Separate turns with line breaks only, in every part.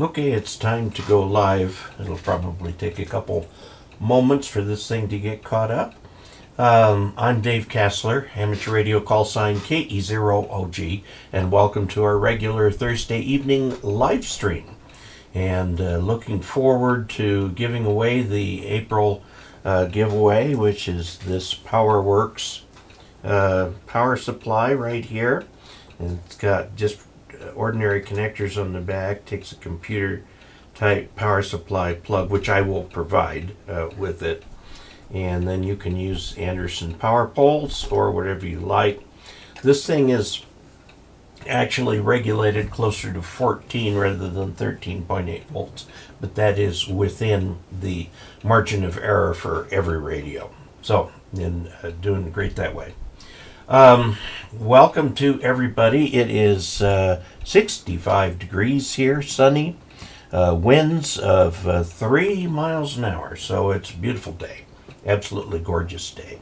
Okay, it's time to go live. It'll probably take a couple moments for this thing to get caught up. I'm Dave Casler, amateur radio call sign KE0OG, and welcome to our regular Thursday evening live stream. And looking forward to giving away the April giveaway, which is this PowerWorks power supply right here. And it's got just ordinary connectors on the back, takes a computer type power supply plug, which I will provide with it, and then you can use Anderson power poles or whatever you like. This thing is actually regulated closer to 14 rather than 13.8 volts, but that is within the margin of error for every radio, so doing great that way. Welcome to everybody. It is 65 degrees here, sunny, winds of 3 miles an hour, so it's a beautiful day, absolutely gorgeous day.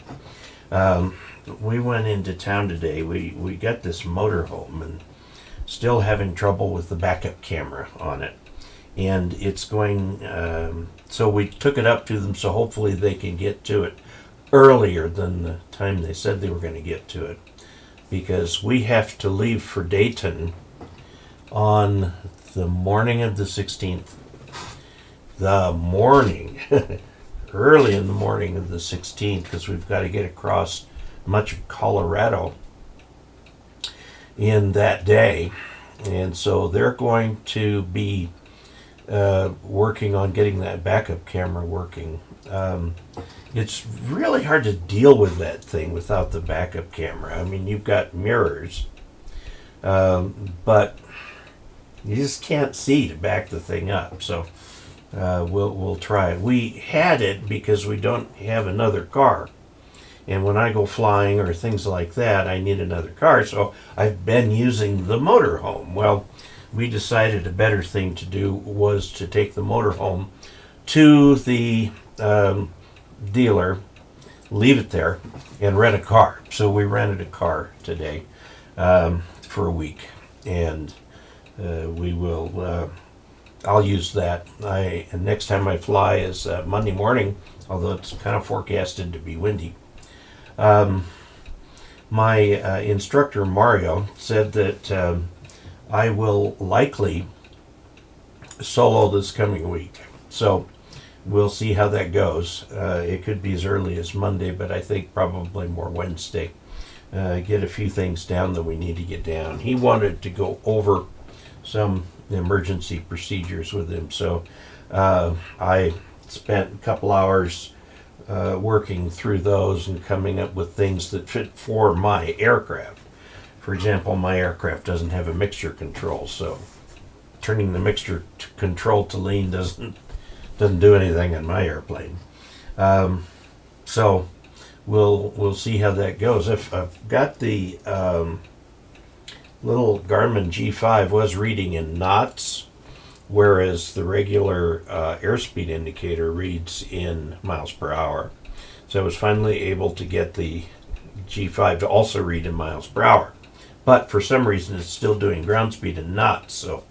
We went into town today. We got this motorhome and still having trouble with the backup camera on it, and it's going, so we took it up to them so hopefully they can get to it earlier than the time they said they were going to get to it, because we have to leave for Dayton on the morning of the 16th. The morning, early in the morning of the 16th, because we've got to get across much of Colorado in that day. And so they're going to be working on getting that backup camera working. It's really hard to deal with that thing without the backup camera. I mean, you've got mirrors, but you just can't see to back the thing up. So we'll try it. We had it because we don't have another car, and when I go flying or things like that, I need another car. So I've been using the motorhome. Well, we decided a better thing to do was to take the motorhome to the dealer, leave it there, and rent a car. So we rented a car today for a week, and we will. I'll use that. And next time I fly is Monday morning, although it's kind of forecasted to be windy. My instructor Mario said that I will likely solo this coming week. So we'll see how that goes. It could be as early as Monday, but I think probably more Wednesday. Get a few things down that we need to get down. He wanted to go over some emergency procedures with him, so I spent a couple hours working through those and coming up with things that fit for my aircraft. For example, my aircraft doesn't have a mixture control, so turning the mixture control to lean doesn't do anything on my airplane. So we'll see how that goes. I've got the little Garmin G5 was reading in knots, whereas the regular airspeed indicator reads in miles per hour. So I was finally able to get the G5 to also read in miles per hour. But for some reason it's still doing ground speed in knots, so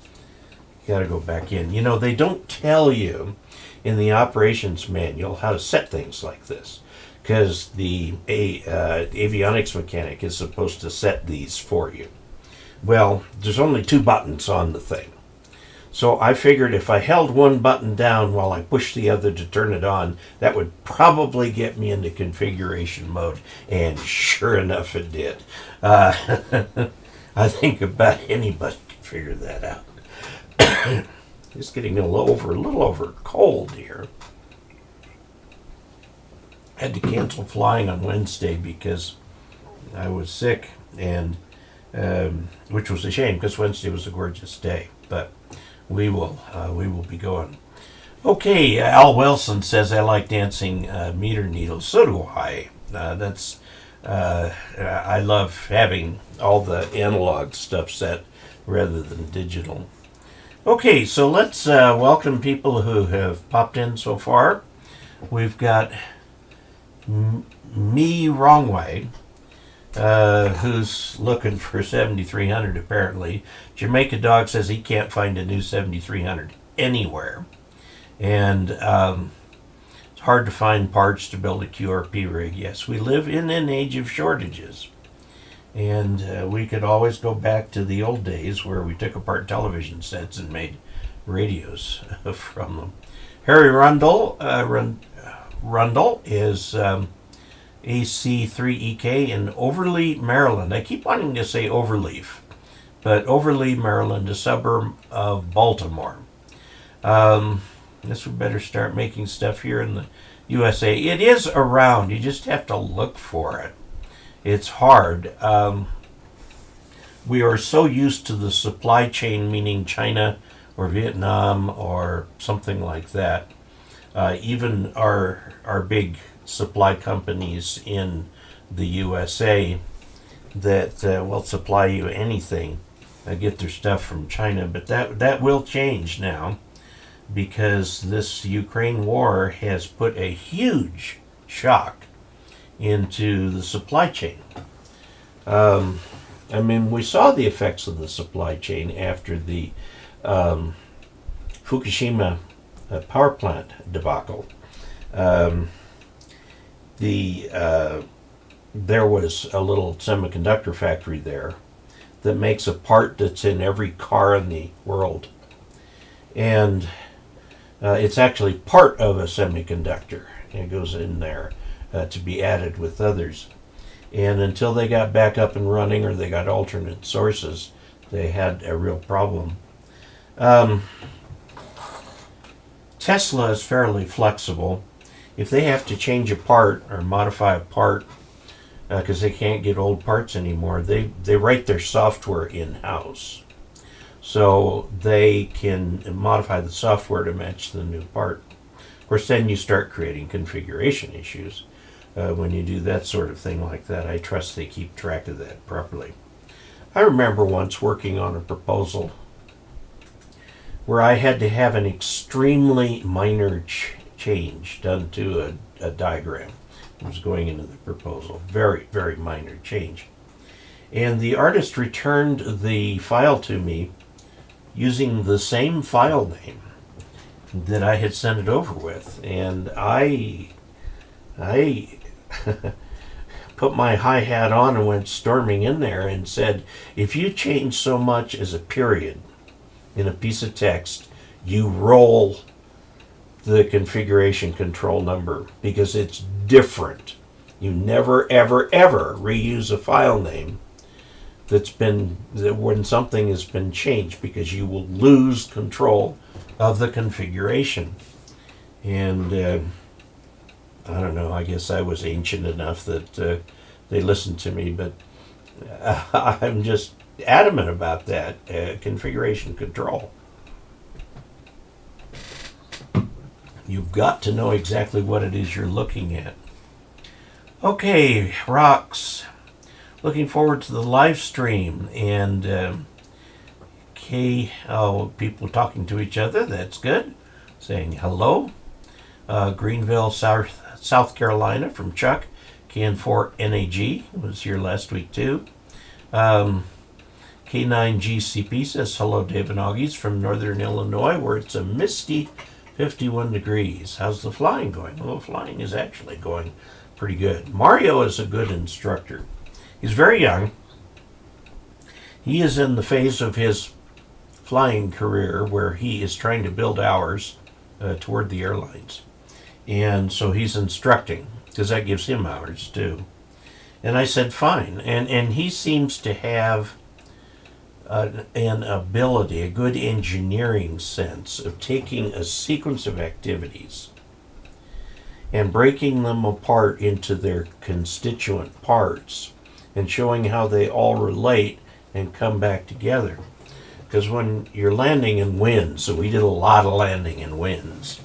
you gotta go back in. You know, they don't tell you in the operations manual how to set things like this, because the avionics mechanic is supposed to set these for you. Well, there's only 2 buttons on the thing. So I figured if I held one button down while I pushed the other to turn it on, that would probably get me into configuration mode. And sure enough, it did. I think about anybody can figure that out. It's getting a little over cold here. I had to cancel flying on Wednesday because I was sick, and which was a shame because Wednesday was a gorgeous day. But we will be going. Okay, Al Wilson says I like dancing meter needles. So do I. I love having all the analog stuff set rather than digital. Okay, so let's welcome people who have popped in so far. We've got Me Wrong Way. who's looking for 7300 apparently. Jamaica Dog says he can't find a new 7300 anywhere. And it's hard to find parts to build a QRP rig. Yes, we live in an age of shortages. And we could always go back to the old days where we took apart television sets and made radios from them. Harry Rundle is AC3EK in Overlea, Maryland. I keep wanting to say Overleaf, but Overlea, Maryland, a suburb of Baltimore. Guess we better start making stuff here in the USA. It is around. You just have to look for it. It's hard. We are so used to the supply chain, meaning China or Vietnam or something like that. Even our big supply companies in the USA that will supply you anything get their stuff from China. But that will change now, because this Ukraine war has put a huge shock into the supply chain. I mean, we saw the effects of the supply chain after the Fukushima power plant debacle. There was a little semiconductor factory there that makes a part that's in every car in the world. And it's actually part of a semiconductor. It goes in there to be added with others. And until they got back up and running, or they got alternate sources, they had a real problem. Tesla is fairly flexible. If they have to change a part or modify a part because they can't get old parts anymore, they write their software in-house. So they can modify the software to match the new part. Of course, then you start creating configuration issues when you do that sort of thing like that. I trust they keep track of that properly. I remember once working on a proposal where I had to have an extremely minor change done to a diagram. It was going into the proposal. Very, very minor change. And the artist returned the file to me using the same file name that I had sent it over with. And I put my high hat on and went storming in there and said, if you change so much as a period in a piece of text, you roll the configuration control number because it's different. You never, ever, ever reuse a file name when something has been changed, because you will lose control of the configuration. And I don't know, I guess I was ancient enough that they listened to me, but I'm just adamant about that configuration control. You've got to know exactly what it is you're looking at. Okay, rocks. Looking forward to the live stream and people talking to each other. That's good. Saying hello. Greenville, South Carolina from Chuck. KN4NAG was here last week too. K9GCP says hello, Dave and Augies from Northern Illinois, where it's a misty 51 degrees. How's the flying going? Well, the flying is actually going pretty good. Mario is a good instructor. He's very young. He is in the phase of his flying career where he is trying to build hours toward the airlines. And so he's instructing, because that gives him hours too. And I said, fine. And he seems to have an ability, a good engineering sense of taking a sequence of activities and breaking them apart into their constituent parts and showing how they all relate and come back together. Because when you're landing in winds, so we did a lot of landing in winds,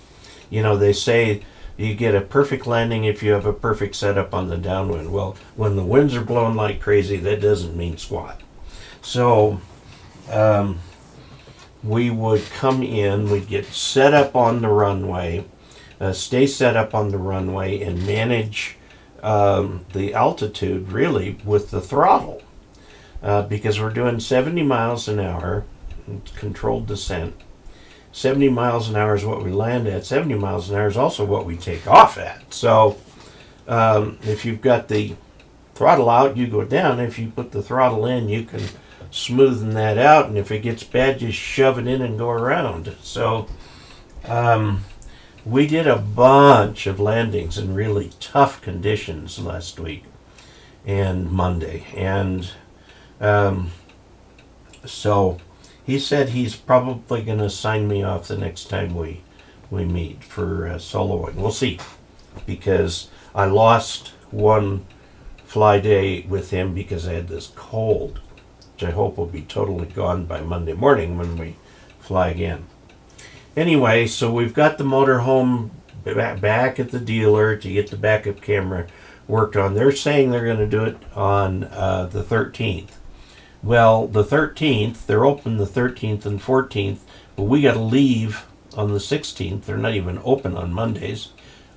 they say you get a perfect landing if you have a perfect setup on the downwind. Well, when the winds are blowing like crazy, that doesn't mean squat. So we would come in, we'd get set up on the runway, stay set up on the runway, and manage the altitude really with the throttle, because we're doing 70 miles an hour, controlled descent. 70 miles an hour is what we land at. 70 miles an hour is also what we take off at. So if you've got the throttle out, you go down. If you put the throttle in, you can smoothen that out. And if it gets bad, just shove it in and go around. So we did a bunch of landings in really tough conditions last week and Monday. And so he said he's probably going to sign me off the next time we meet for soloing. We'll see, because I lost one fly day with him because I had this cold, which I hope will be totally gone by Monday morning when we fly again. Anyway, so we've got the motorhome back at the dealer to get the backup camera worked on. They're saying they're going to do it on the 13th. Well, the 13th, they're open the 13th and 14th, but we got to leave on the 16th. They're not even open on Mondays.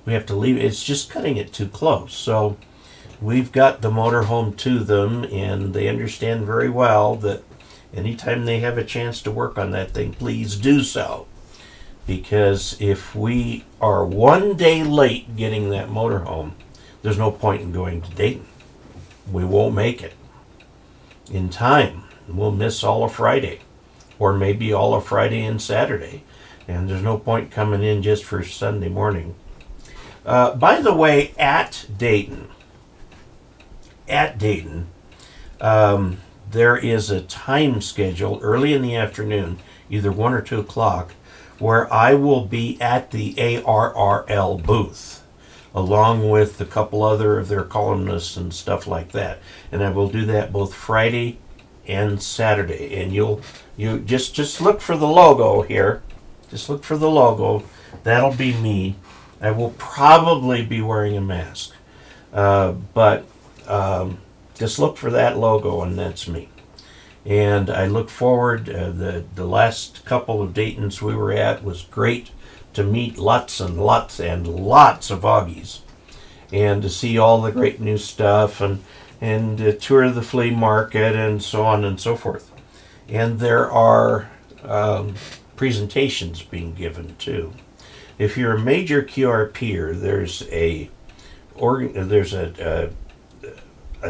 We have to leave. It's just cutting it too close. So we've got the motorhome to them, and they understand very well that anytime they have a chance to work on that thing, please do so. Because if we are one day late getting that motorhome, there's no point in going to Dayton. We won't make it in time. We'll miss all of Friday, or maybe all of Friday and Saturday, and there's no point coming in just for Sunday morning. By the way, at Dayton, there is a time schedule early in the afternoon, either 1 or 2 o'clock, where I will be at the ARRL booth, along with a couple other of their columnists and stuff like that. And I will do that both Friday and Saturday. And you just look for the logo here. Just look for the logo. That'll be me. I will probably be wearing a mask. But just look for that logo, and that's me. And I look forward. The last couple of Daytons we were at was great, to meet lots and lots and lots of Augies, and to see all the great new stuff, and tour the flea market and so on and so forth. And there are presentations being given too. If you're a major QRPer, there's a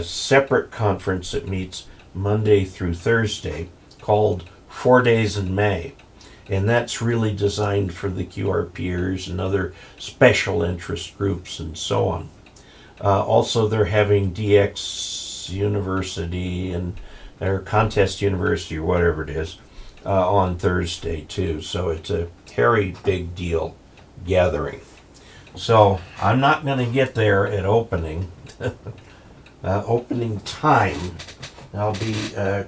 separate conference that meets Monday through Thursday called 4 Days in May. And that's really designed for the QRPers and other special interest groups and so on. Also, they're having DX University or Contest University or whatever it is on Thursday too. So it's a very big deal gathering. So I'm not going to get there at opening. Opening time, I'll be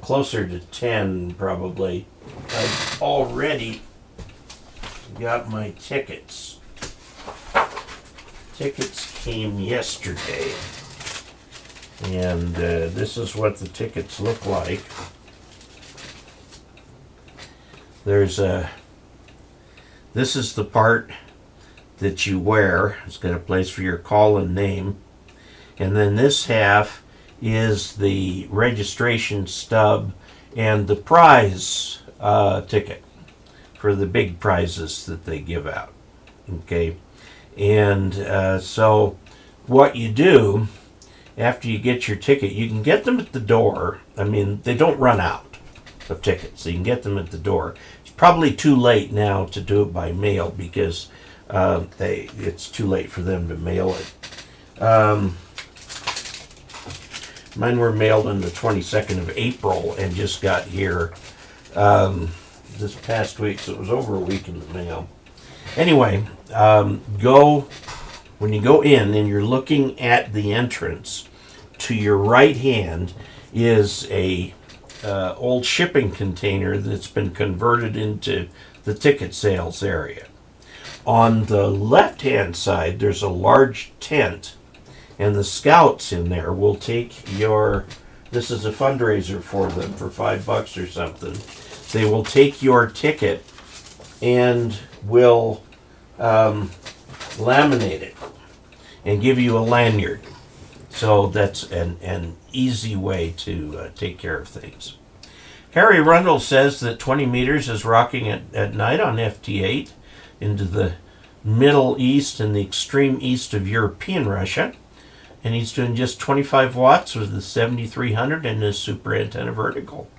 closer to 10 probably. I've already got my tickets. Tickets came yesterday, and this is what the tickets look like. This is the part that you wear. It's got a place for your call and name, and then this half is the registration stub and the prize ticket for the big prizes that they give out. Okay, and so what you do after you get your ticket, you can get them at the door. I mean, they don't run out of tickets, so you can get them at the door. It's probably too late now to do it by mail, because it's too late for them to mail it. Mine were mailed on the 22nd of April and just got here this past week, so it was over a week in the mail. Anyway, when you go in and you're looking at the entrance, to your right hand is a old shipping container that's been converted into the ticket sales area. On the left hand side, there's a large tent, and the scouts in there will take this is a fundraiser for them for $5 or something. They will take your ticket and will laminate it and give you a lanyard. So that's an easy way to take care of things. Harry Rundle says that 20 meters is rocking at night on FT8 into the Middle East and the extreme east of European Russia. And he's doing just 25 watts with the 7300 and his super antenna vertical.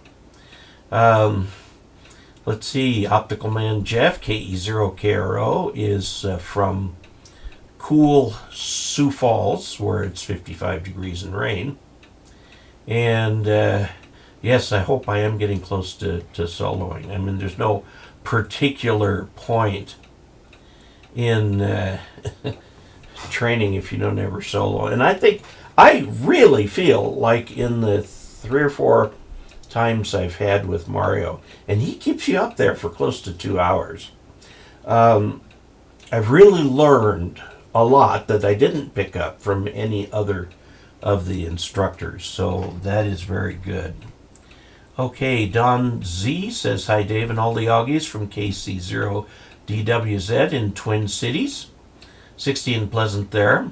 Let's see, Optical Man Jeff, KE0OG, is from cool Sioux Falls, where it's 55 degrees and rain. And yes, I hope I am getting close to soloing. I mean, there's no particular point in training if you don't ever solo. And I really feel like in the 3 or 4 times I've had with Mario, and he keeps you up there for close to 2 hours. I've really learned a lot that I didn't pick up from any other of the instructors, so that is very good. Okay, Don Z says, hi Dave and all the Augies from KC0DWZ in Twin Cities. 60 and Pleasant there.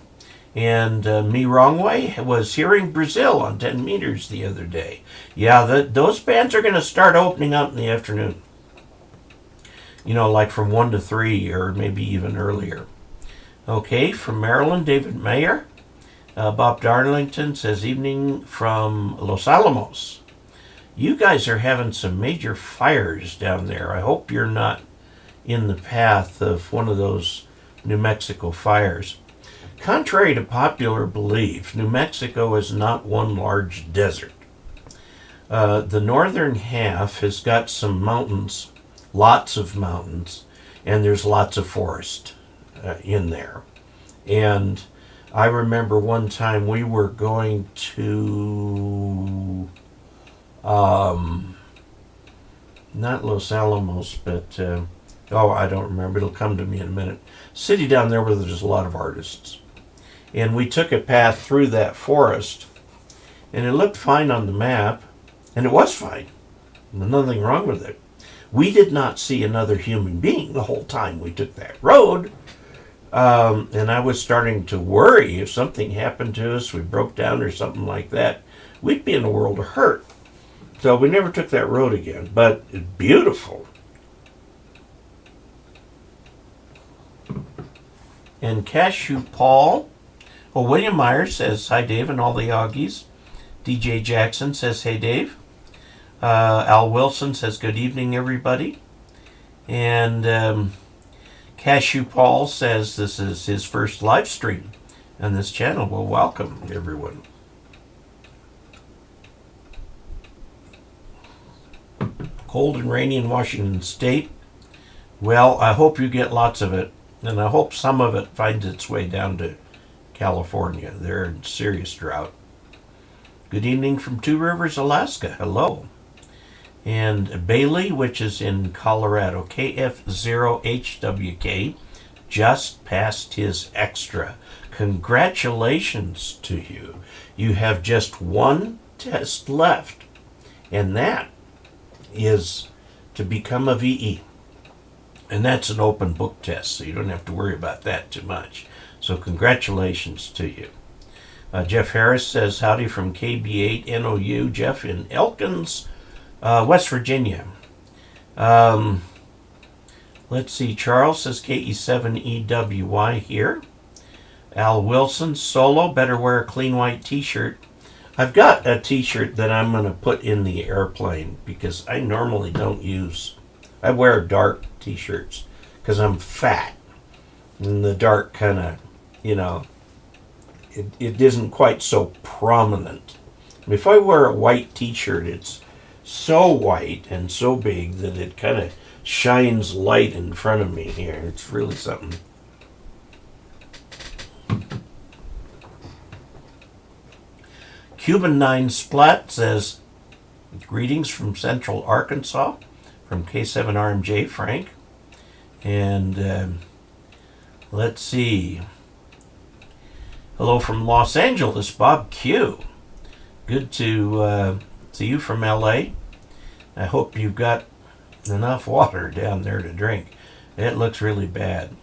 And Me Wrong Way was hearing Brazil on 10 meters the other day. Yeah, those bands are going to start opening up in the afternoon. You know, like from 1 to 3 or maybe even earlier. Okay, from Maryland, David Mayer. Bob Darlington says, evening from Los Alamos. You guys are having some major fires down there. I hope you're not in the path of one of those New Mexico fires. Contrary to popular belief, New Mexico is not one large desert. The northern half has got some mountains, lots of mountains, and there's lots of forest in there. And I remember one time we were going to, not Los Alamos, but, I don't remember. It'll come to me in a minute. City down there where there's a lot of artists. And we took a path through that forest, and it looked fine on the map, and it was fine. There's nothing wrong with it. We did not see another human being the whole time we took that road, and I was starting to worry if something happened to us, we broke down or something like that, we'd be in a world of hurt. So we never took that road again, but it's beautiful. And Cashew Paul, William Myers says, hi Dave and all the Augies. DJ Jackson says, hey Dave. Al Wilson says, good evening everybody. And Cashew Paul says this is his first live stream on this channel. Well, welcome everyone. Cold and rainy in Washington State. Well, I hope you get lots of it. And I hope some of it finds its way down to California. They're in serious drought. Good evening from Two Rivers, Alaska. Hello. And Bailey, which is in Colorado, KF0HWK, just passed his extra. Congratulations to you. You have just one test left, and that is to become a VE. And that's an open book test, so you don't have to worry about that too much. So congratulations to you. Jeff Harris says, howdy from KB8NOU. Jeff in Elkins, West Virginia. Let's see, Charles says KE7EWY here. Al Wilson, solo, better wear a clean white t-shirt. I've got a t-shirt that I'm going to put in the airplane because I normally don't use, I wear dark t-shirts because I'm fat. And the dark kind of, it isn't quite so prominent. If I wear a white t-shirt, it's so white and so big that it kind of shines light in front of me here. It's really something. Cuban 9 Splat says, greetings from Central Arkansas, from K7RMJ, Frank. And let's see. Hello from Los Angeles, Bob Q. Good to see you from LA. I hope you've got enough water down there to drink. It looks really bad.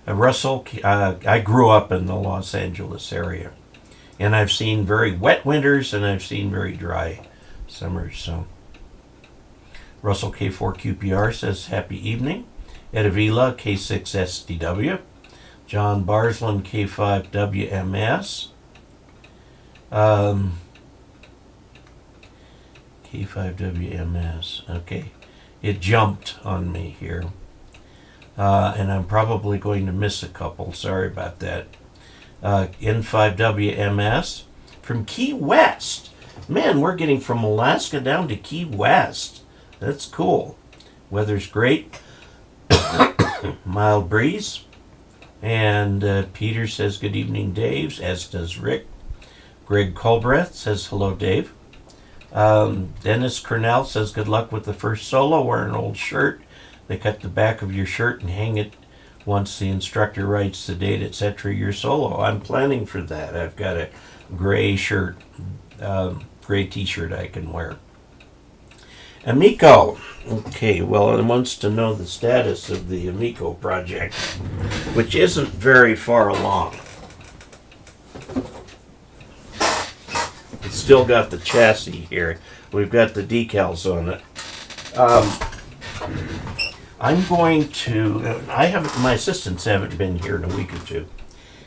Russell, I grew up in the Los Angeles area. And I've seen very wet winters, and I've seen very dry summers. So Russell K4QPR says, happy evening. Ed Avila, K6SDW. John Barsland, K5WMS. K5WMS. Okay. It jumped on me here. And I'm probably going to miss a couple. Sorry about that. N5WMS from Key West. Man, we're getting from Alaska down to Key West. That's cool. Weather's great. Mild breeze. And Peter says, good evening, Dave, as does Rick. Greg Colbreth says, hello, Dave. Dennis Cornell says, good luck with the first solo. Wear an old shirt. They cut the back of your shirt and hang it once the instructor writes the date, etc. your solo. I'm planning for that. I've got a gray shirt, gray t-shirt I can wear. Amico. Okay, well, it wants to know the status of the Amico project, which isn't very far along. It's still got the chassis here. We've got the decals on it. I'm going to, my assistants haven't been here in a week or two,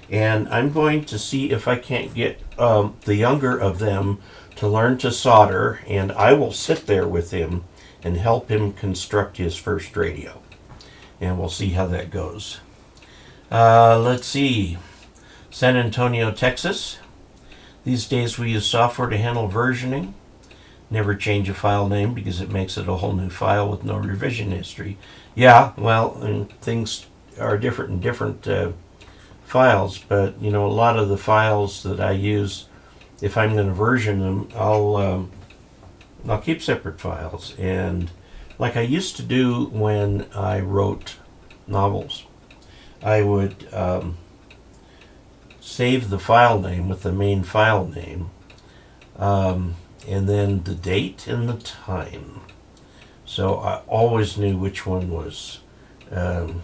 and I'm going to see if I can't get the younger of them to learn to solder, and I will sit there with him and help him construct his first radio. And we'll see how that goes. Let's see. San Antonio, Texas. These days we use software to handle versioning. Never change a file name because it makes it a whole new file with no revision history. Yeah, well, and things are different in different files, but you know, a lot of the files that I use, if I'm going to version them, I'll keep separate files. And like I used to do when I wrote novels, I would save the file name with the main file name, and then the date and the time. So I always knew which one was, Hello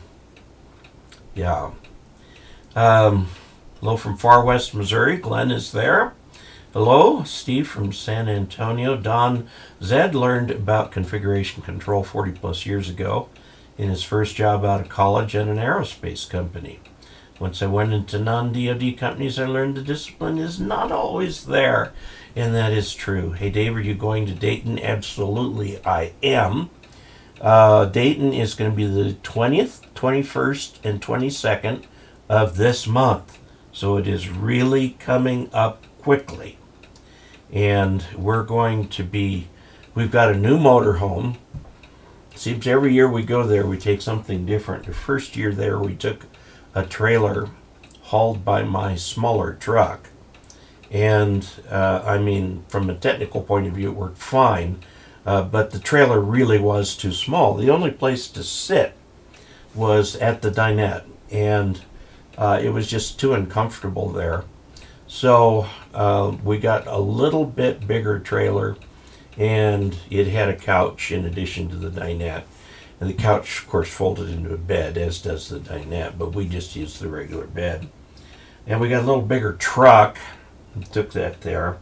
from Far West Missouri. Glenn is there. Hello, Steve from San Antonio. Don Zed learned about configuration control 40 plus years ago in his first job out of college at an aerospace company. Once I went into non-DoD companies, I learned the discipline is not always there. And that is true. Hey, Dave, are you going to Dayton? Absolutely, I am. Dayton is going to be the 20th, 21st, and 22nd of this month. So it is really coming up quickly. And we've got a new motorhome. Seems every year we go there, we take something different. The first year there, we took a trailer hauled by my smaller truck. And, from a technical point of view, it worked fine. But the trailer really was too small. The only place to sit was at the dinette. And it was just too uncomfortable there. So we got a little bit bigger trailer, and it had a couch in addition to the dinette. And the couch, of course, folded into a bed, as does the dinette, but we just used the regular bed. And we got a little bigger truck, took that there.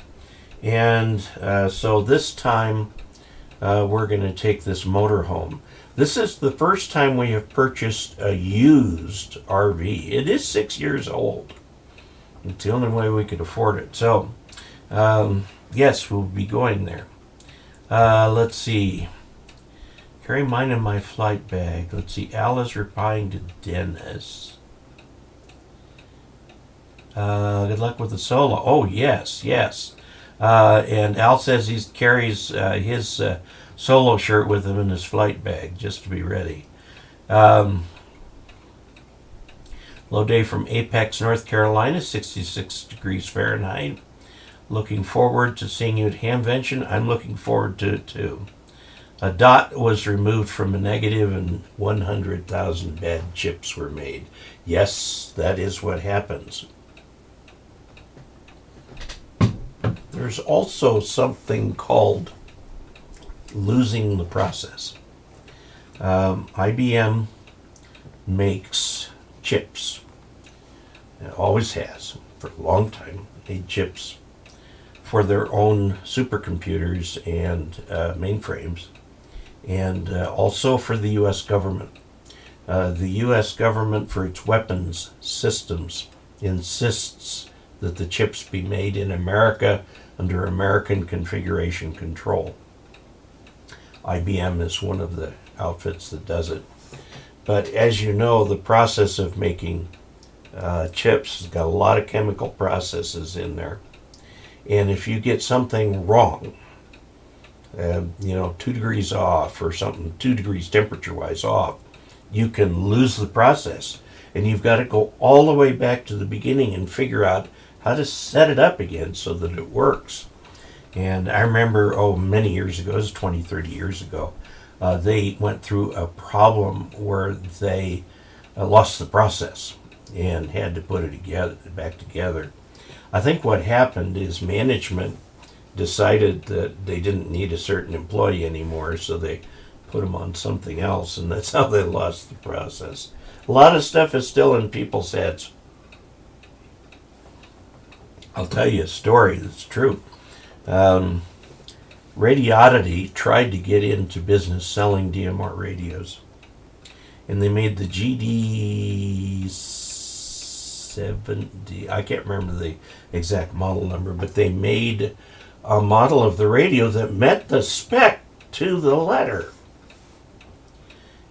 And so this time we're going to take this motorhome. This is the first time we have purchased a used RV. It is 6 years old. It's the only way we could afford it. So, yes, we'll be going there. Let's see. Carry mine in my flight bag. Let's see. Al is replying to Dennis. Good luck with the solo. Oh, yes. And Al says he carries his solo shirt with him in his flight bag, just to be ready. Low day from Apex, North Carolina, 66 degrees Fahrenheit. Looking forward to seeing you at Hamvention. I'm looking forward to it too. A dot was removed from a negative and 100,000 bad chips were made. Yes, that is what happens. There's also something called losing the process. IBM makes chips. It always has for a long time. made chips for their own supercomputers and mainframes, and also for the U.S. government. The U.S. government, for its weapons systems, insists that the chips be made in America under American configuration control. IBM is one of the outfits that does it. But as you know, the process of making chips has got a lot of chemical processes in there. And if you get something wrong, 2 degrees off or something, 2 degrees temperature-wise off, you can lose the process. And you've got to go all the way back to the beginning and figure out how to set it up again so that it works. And I remember, many years ago, it was 20, 30 years ago, they went through a problem where they lost the process and had to put it back together. I think what happened is management decided that they didn't need a certain employee anymore, so they put them on something else, and that's how they lost the process. A lot of stuff is still in people's heads. I'll tell you a story that's true. Radioddity tried to get into business selling DMR radios, and they made the GD70, I can't remember the exact model number, but they made a model of the radio that met the spec to the letter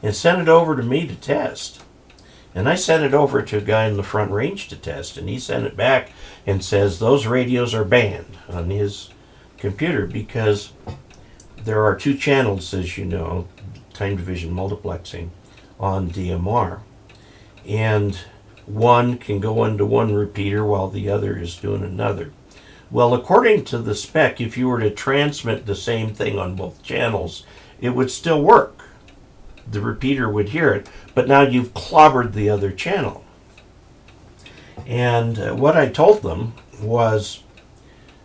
and sent it over to me to test. And I sent it over to a guy in the Front Range to test, and he sent it back and says those radios are banned on his computer because there are 2 channels, as you know, time division multiplexing on DMR, and one can go into one repeater while the other is doing another. Well, according to the spec, if you were to transmit the same thing on both channels, it would still work. The repeater would hear it, but now you've clobbered the other channel. And what I told them was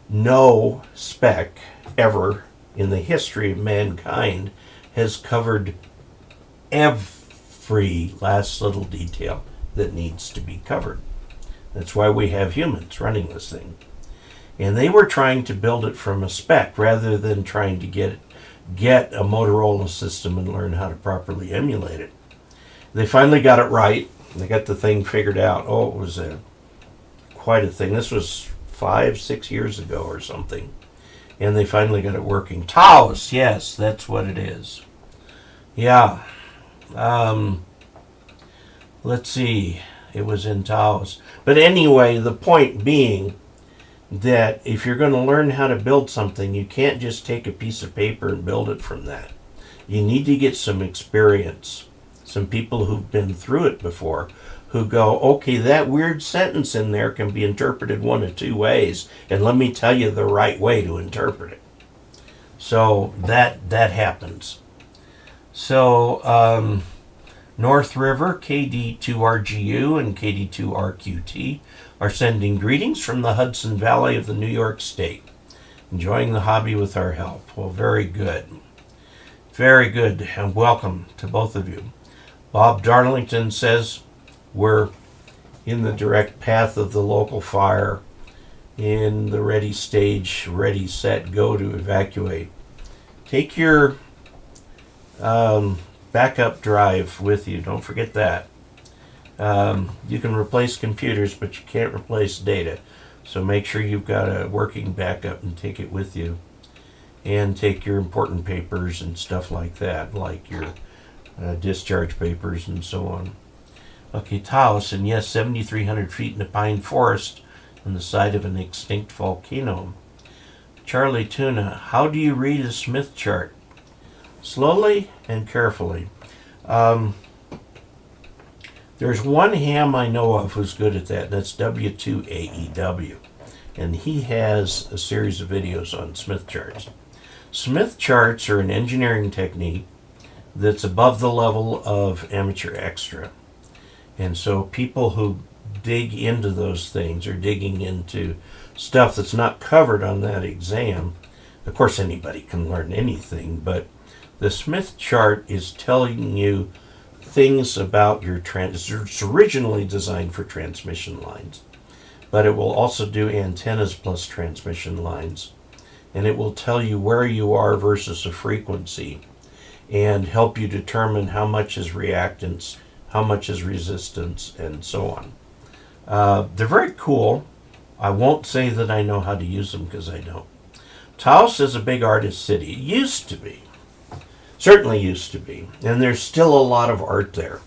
no spec ever in the history of mankind has covered every last little detail that needs to be covered. That's why we have humans running this thing. And they were trying to build it from a spec rather than trying to get a Motorola system and learn how to properly emulate it. They finally got it right. They got the thing figured out. It was quite a thing. This was 5-6 years ago or something. And they finally got it working. Taos, yes, that's what it is. Yeah. Let's see. It was in Taos. But anyway, the point being that if you're going to learn how to build something, you can't just take a piece of paper and build it from that. You need to get some experience, some people who've been through it before, who go, okay, that weird sentence in there can be interpreted one of 2 ways, and let me tell you the right way to interpret it. So that happens. So North River, KD0OG and KD0ORQT are sending greetings from the Hudson Valley of the New York State. Enjoying the hobby with our help. Well, very good. Very good, and welcome to both of you. Bob Darlington says we're in the direct path of the local fire, in the ready stage, ready, set, go to evacuate. Take your backup drive with you. Don't forget that. You can replace computers, but you can't replace data. So make sure you've got a working backup and take it with you. And take your important papers and stuff like that, like your discharge papers and so on. Okay, Taos, and yes, 7,300 feet in a pine forest on the side of an extinct volcano. Charlie Tuna, how do you read a Smith chart? Slowly and carefully. There's one ham I know of who's good at that. That's W2AEW. And he has a series of videos on Smith charts. Smith charts are an engineering technique that's above the level of amateur extra. And so people who dig into those things are digging into stuff that's not covered on that exam. Of course, anybody can learn anything, but the Smith chart is telling you things about your it's originally designed for transmission lines, but it will also do antennas plus transmission lines. And it will tell you where you are versus a frequency and help you determine how much is reactance, how much is resistance, and so on. They're very cool. I won't say that I know how to use them because I don't. Taos is a big artist city. It used to be. Certainly used to be. And there's still a lot of art there.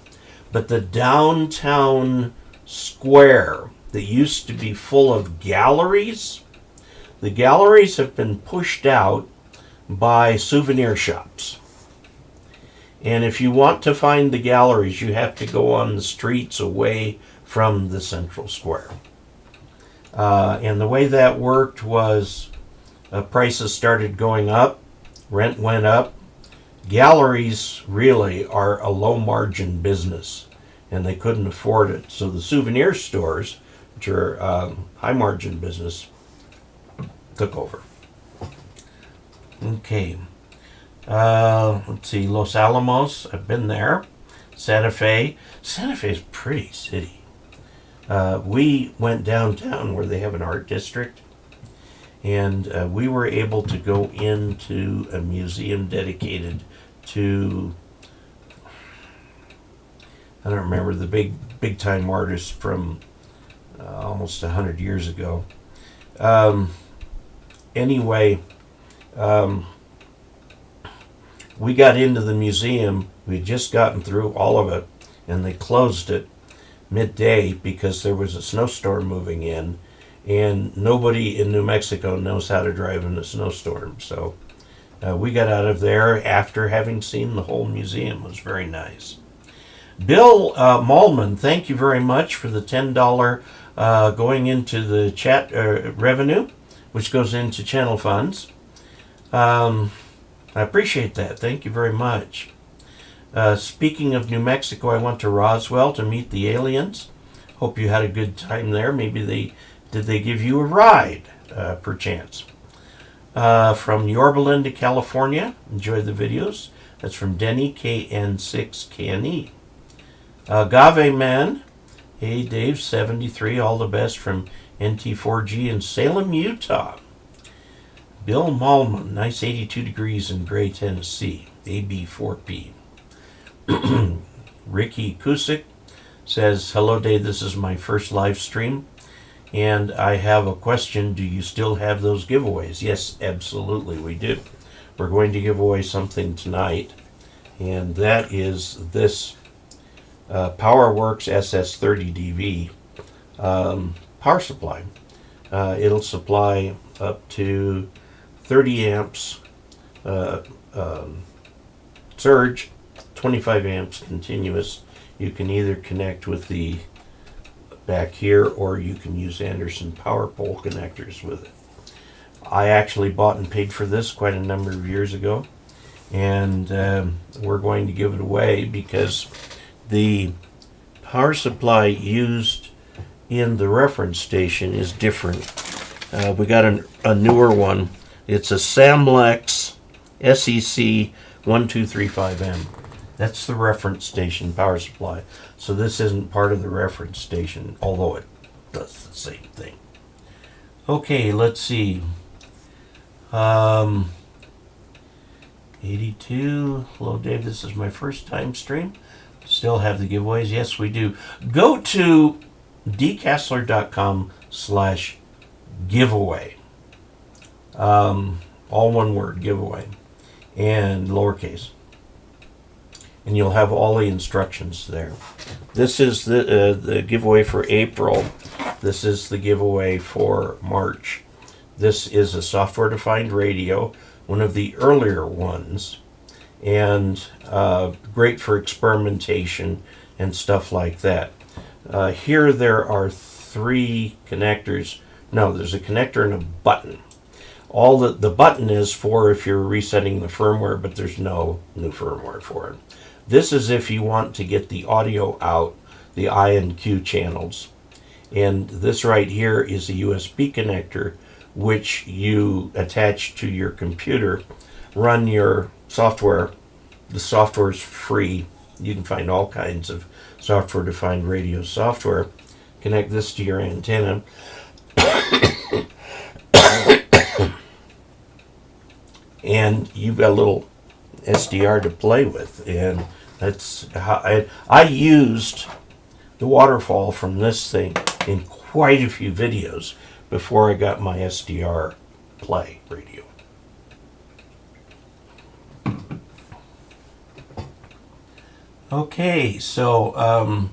But the downtown square that used to be full of galleries, the galleries have been pushed out by souvenir shops. And if you want to find the galleries, you have to go on the streets away from the central square. And the way that worked was prices started going up, rent went up. Galleries really are a low margin business, and they couldn't afford it. So the souvenir stores, which are high margin business, took over. Okay. Let's see, Los Alamos, I've been there. Santa Fe. Santa Fe is a pretty city. We went downtown where they have an art district, and we were able to go into a museum dedicated to, I don't remember, the big time artist from almost 100 years ago. Anyway, we got into the museum. We had just gotten through all of it, and they closed it midday because there was a snowstorm moving in, and nobody in New Mexico knows how to drive in a snowstorm. So we got out of there after having seen the whole museum. It was very nice. Bill Malman, thank you very much for the $10 going into the chat revenue, which goes into channel funds. I appreciate that. Thank you very much. Speaking of New Mexico, I went to Roswell to meet the aliens. Hope you had a good time there. Maybe did they give you a ride, perchance. From Yorba Linda, California. Enjoy the videos. That's from Denny, KN6KNE. Agave Man. Hey, Dave, 73. All the best from NT4G in Salem, Utah. Bill Malman, nice 82 degrees in Gray, Tennessee. AB4P. Ricky Kusik says, hello, Dave. This is my first live stream, and I have a question. Do you still have those giveaways? Yes, absolutely, we do. We're going to give away something tonight, and that is this PowerWorks SS30DV power supply. It'll supply up to 30 amps surge, 25 amps continuous. You can either connect with the back here, or you can use Anderson power pole connectors with it. I actually bought and paid for this quite a number of years ago, and we're going to give it away because the power supply used in the reference station is different. We got a newer one. It's a Samlex SEC 1235M. That's the reference station power supply. So this isn't part of the reference station, although it does the same thing. Okay, let's see. 82. Hello, Dave. This is my first time stream. Still have the giveaways? Yes, we do. Go to dcasler.com/giveaway. All one word, giveaway, and lowercase. And you'll have all the instructions there. This is the giveaway for April. This is the giveaway for March. This is a software-defined radio, one of the earlier ones, and great for experimentation and stuff like that. Here there are 3 connectors. No, there's a connector and a button. All the button is for if you're resetting the firmware, but there's no new firmware for it. This is if you want to get the audio out, the I and Q channels. And this right here is a USB connector, which you attach to your computer, run your software. The software is free. You can find all kinds of software-defined radio software. Connect this to your antenna. And you've got a little SDR to play with, and that's how I used the waterfall from this thing in quite a few videos before I got my SDR play radio. Okay, so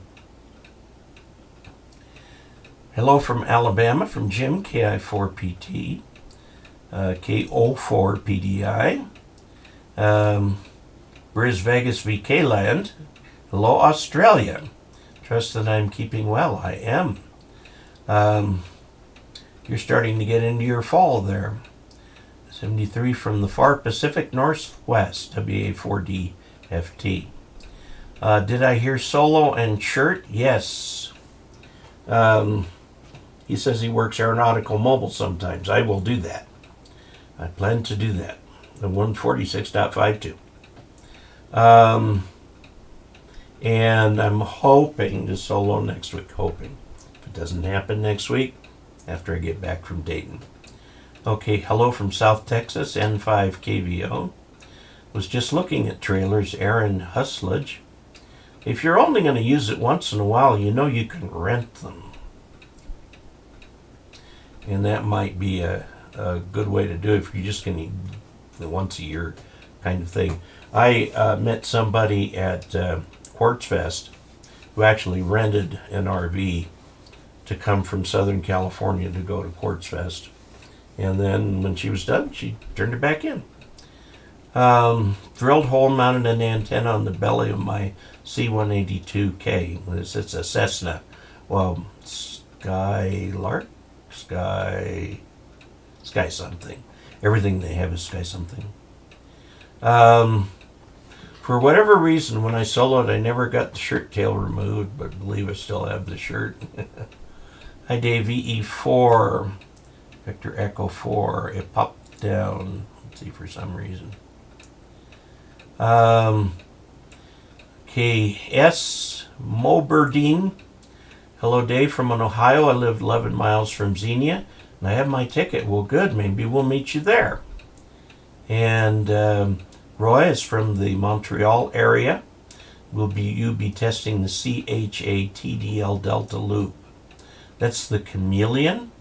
hello from Alabama, from Jim, KI4PT, KO4PDI, Briz Vegas VK Land. Hello, Australia. Trust that I'm keeping well. I am. You're starting to get into your fall there. 73 from the far Pacific Northwest, WA4DFT. Did I hear solo and shirt? Yes. He says he works aeronautical mobile sometimes. I will do that. I plan to do that. The 146.52. And I'm hoping to solo next week. Hoping. If it doesn't happen next week, after I get back from Dayton. Okay, hello from South Texas, N5 KVO. Was just looking at trailers, Aaron Huslage. If you're only going to use it once in a while, you know you can rent them. And that might be a good way to do it if you're just going to the once a year kind of thing. I met somebody at Quartz Fest who actually rented an RV to come from Southern California to go to Quartz Fest. And then when she was done, she turned it back in. Drilled hole, mounted an antenna on the belly of my C-182K. It's a Cessna. Well, Skylark? Sky something. Everything they have is Sky something. For whatever reason, when I soloed, I never got the shirt tail removed, but I believe I still have the shirt. Hi, Dave. VE4. Victor Echo 4. It popped down. Let's see, for some reason. KS Moberdine. Hello, Dave from Ohio. I live 11 miles from Xenia, and I have my ticket. Well, good. Maybe we'll meet you there. And Roy is from the Montreal area. You be testing the CHA TDL Delta Loop. That's the Chameleon.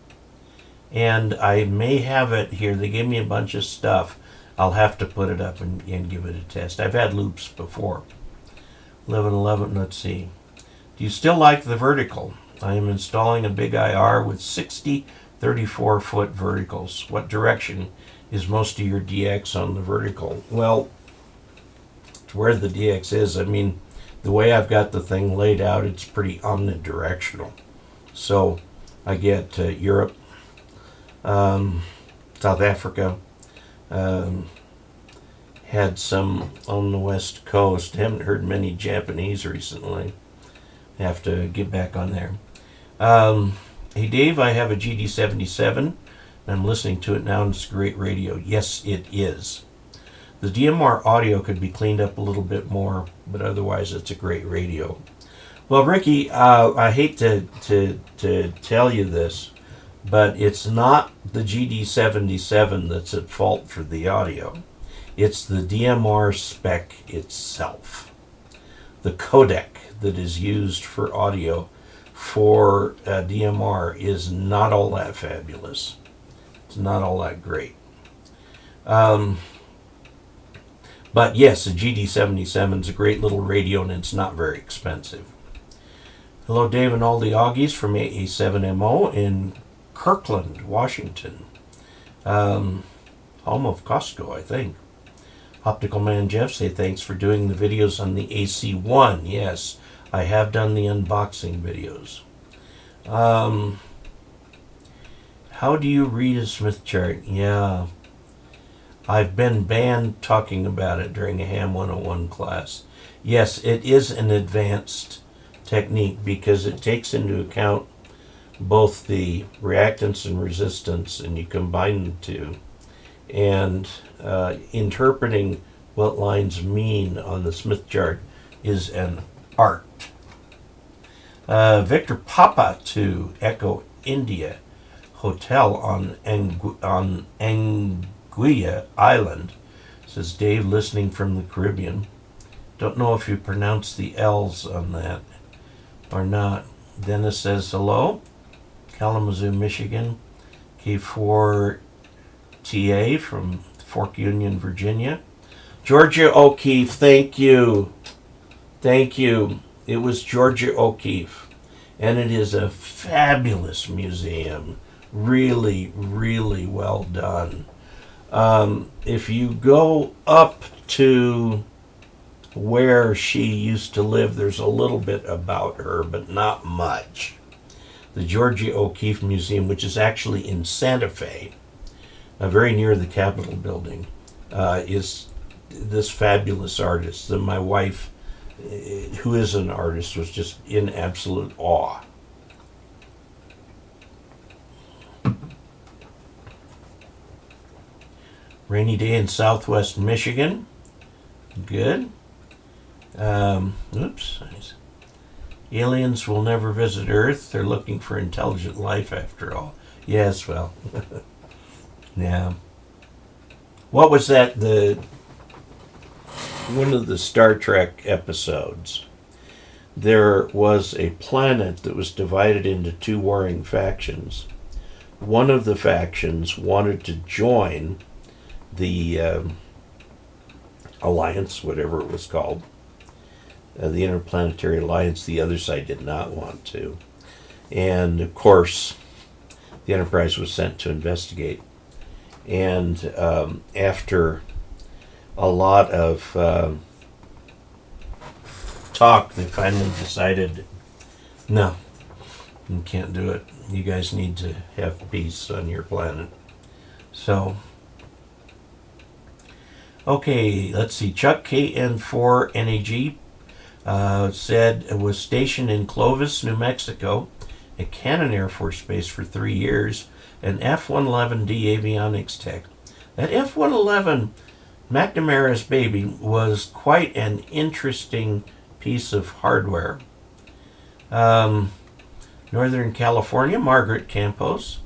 And I may have it here. They gave me a bunch of stuff. I'll have to put it up and give it a test. I've had loops before. 1111, let's see. Do you still like the vertical? I am installing a big IR with 60 34-foot verticals. What direction is most of your DX on the vertical? Well, to where the DX is, I mean, the way I've got the thing laid out, it's pretty omnidirectional. So I get Europe, South Africa, had some on the West Coast. Haven't heard many Japanese recently. Have to get back on there. Hey Dave, I have a GD77 and I'm listening to it now and it's great radio. Yes, it is. The DMR audio could be cleaned up a little bit more, but otherwise it's a great radio. Well, Ricky, I hate to tell you this, but it's not the GD77 that's at fault for the audio. It's the DMR spec itself. The codec that is used for audio for DMR is not all that fabulous. It's not all that great. But yes, the GD77 is a great little radio and it's not very expensive. Hello, Dave and all the Augies from AA7MO in Kirkland, Washington. Home of Costco, I think. Optical Man Jeff say thanks for doing the videos on the AC1. Yes, I have done the unboxing videos. How do you read a Smith chart? Yeah, I've been banned talking about it during a Ham 101 class. Yes, it is an advanced technique because it takes into account both the reactance and resistance, and you combine the two. And interpreting what lines mean on the Smith chart is an art. Victor Papa to Echo India. hotel on Anguilla Island. Says Dave, listening from the Caribbean. Don't know if you pronounce the L's on that or not. Dennis says hello. Kalamazoo, Michigan. K4TA from Fork Union, Virginia. Georgia O'Keeffe, thank you. Thank you. It was Georgia O'Keeffe. And it is a fabulous museum. Really, really well done. If you go up to where she used to live, there's a little bit about her, but not much. The Georgia O'Keeffe Museum, which is actually in Santa Fe, very near the Capitol building, is this fabulous artist. And my wife, who is an artist, was just in absolute awe. Rainy day in southwest Michigan. Good. Nice. Aliens will never visit Earth. They're looking for intelligent life after all. Yes, well. Yeah. What was that? One of the Star Trek episodes. There was a planet that was divided into two warring factions. One of the factions wanted to join the Alliance, whatever it was called, the Interplanetary Alliance. The other side did not want to. And, of course, the Enterprise was sent to investigate. And after a lot of talk, they finally decided, no, you can't do it. You guys need to have peace on your planet. So, okay, let's see. Chuck KN4NAG said it was stationed in Clovis, New Mexico, at Cannon Air Force Base for 3 years, an F-111D avionics tech. That F-111 McNamara's baby was quite an interesting piece of hardware. Northern California, Margaret Campos.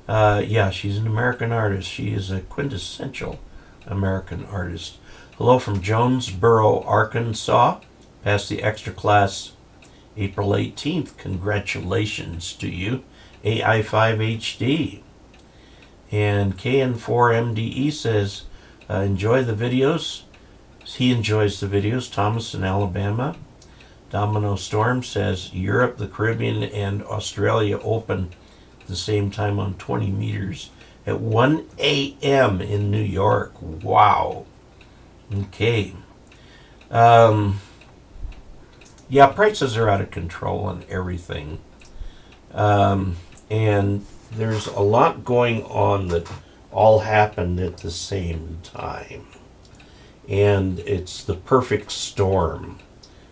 Yeah, she's an American artist. She is a quintessential American artist. Hello from Jonesboro, Arkansas. Passed the extra class April 18th. Congratulations to you. AI5HD. And KN4MDE says, enjoy the videos. He enjoys the videos. Thomas in Alabama. Domino Storm says, Europe, the Caribbean, and Australia open at the same time on 20 meters at 1 a.m. in New York. Wow. Okay. Yeah, prices are out of control on everything. And there's a lot going on that all happened at the same time. And it's the perfect storm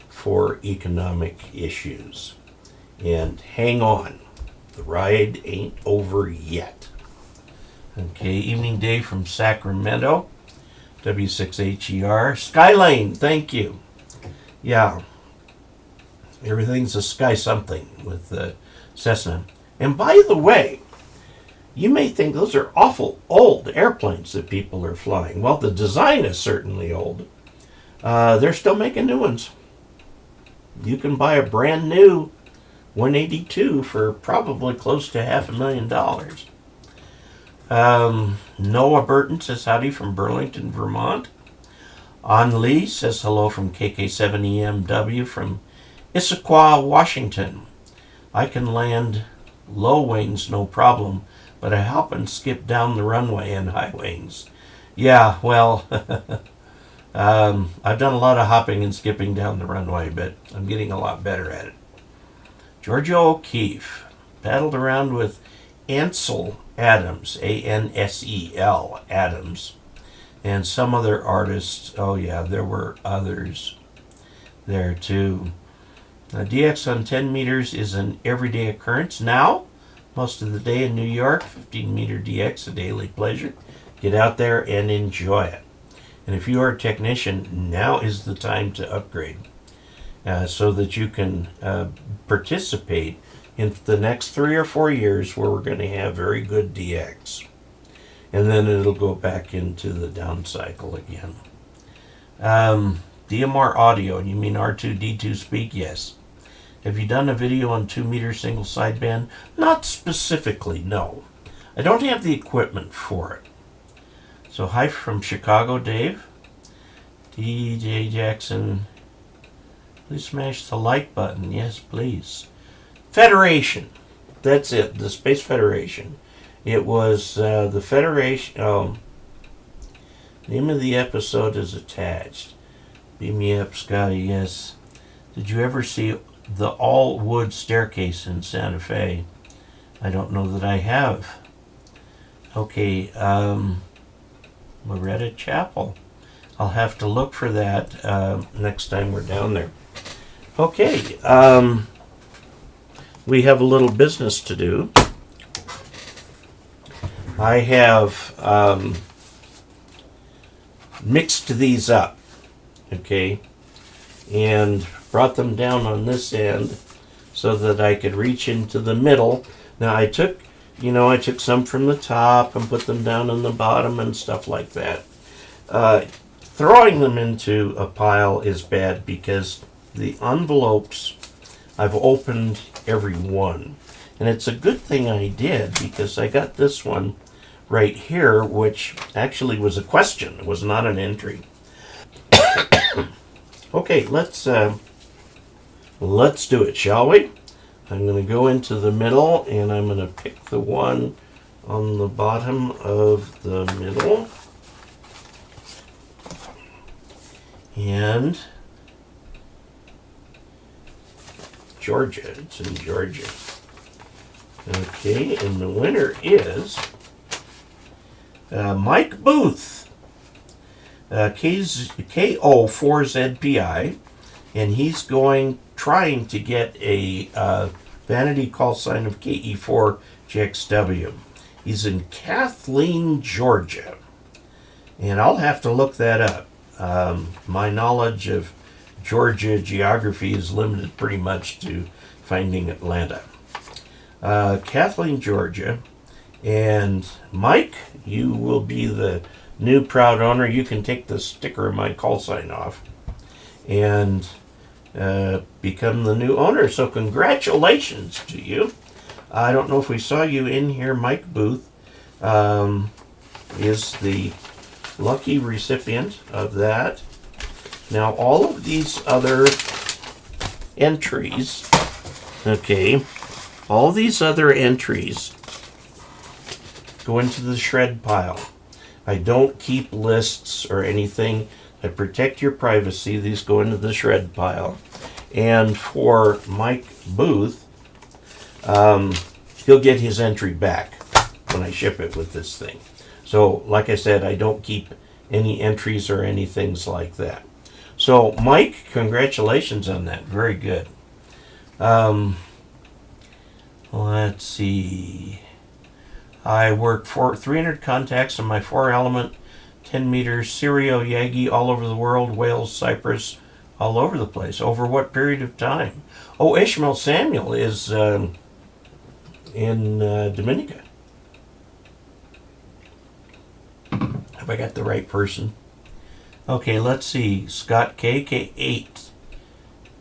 for economic issues. And hang on, the ride ain't over yet. Okay, evening day from Sacramento, W6HER. Skylane, thank you. Yeah, everything's a sky something with Cessna. And by the way, you may think those are awful old airplanes that people are flying. Well, the design is certainly old. They're still making new ones. You can buy a brand new 182 for probably close to $500,000. Noah Burton says howdy from Burlington, Vermont. An Lee says hello from KK7EMW from Issaquah, Washington. I can land low wings, no problem, but I hop and skip down the runway in high wings. Yeah, well, I've done a lot of hopping and skipping down the runway, but I'm getting a lot better at it. Georgia O'Keeffe paddled around with Ansel Adams, Ansel Adams, and some other artists. Oh yeah, there were others there too. DX on 10 meters is an everyday occurrence now. Most of the day in New York, 15-meter DX, a daily pleasure. Get out there and enjoy it. And if you are a technician, now is the time to upgrade so that you can participate in the next 3 or 4 years where we're going to have very good DX. And then it'll go back into the down cycle again. DMR audio, you mean R2D2 speak? Yes. Have you done a video on 2 meter single sideband? Not specifically, no. I don't have the equipment for it. So hi from Chicago, Dave. DJ Jackson, please smash the like button. Yes, please. Federation. That's it, the Space Federation. It was the Federation. Name of the episode is attached. Beam me up, Scotty. Yes. Did you ever see the all-wood staircase in Santa Fe? I don't know that I have. Okay, Loretta Chapel. I'll have to look for that next time we're down there. Okay, we have a little business to do. I have mixed these up, okay, and brought them down on this end so that I could reach into the middle. Now I took some from the top and put them down on the bottom and stuff like that. Throwing them into a pile is bad because the envelopes, I've opened every one. And it's a good thing I did because I got this one right here, which actually was a question. It was not an entry. Okay, let's do it, shall we? I'm going to go into the middle and I'm going to pick the one on the bottom of the middle. And Georgia, it's in Georgia. Okay, and the winner is Mike Booth, KE0OG, and he's trying to get a vanity call sign of KE4GXW. He's in Kathleen, Georgia, and I'll have to look that up. My knowledge of Georgia geography is limited pretty much to finding Atlanta. Kathleen, Georgia, and Mike, you will be the new proud owner. You can take the sticker of my call sign off and become the new owner. So congratulations to you. I don't know if we saw you in here. Mike Booth is the lucky recipient of that. Now all of these other entries, okay, all these other entries go into the shred pile. I don't keep lists or anything. I protect your privacy. These go into the shred pile. And for Mike Booth, he'll get his entry back when I ship it with this thing. So, like I said, I don't keep any entries or anything like that. So, Mike, congratulations on that. Very good. Let's see. I worked 300 contacts on my 4-element, 10 meters, Syrio, Yagi, all over the world, Wales, Cyprus, all over the place. Over what period of time? Oh, Ishmael Samuel is in Dominica. Have I got the right person? Okay, let's see. Scott K, K8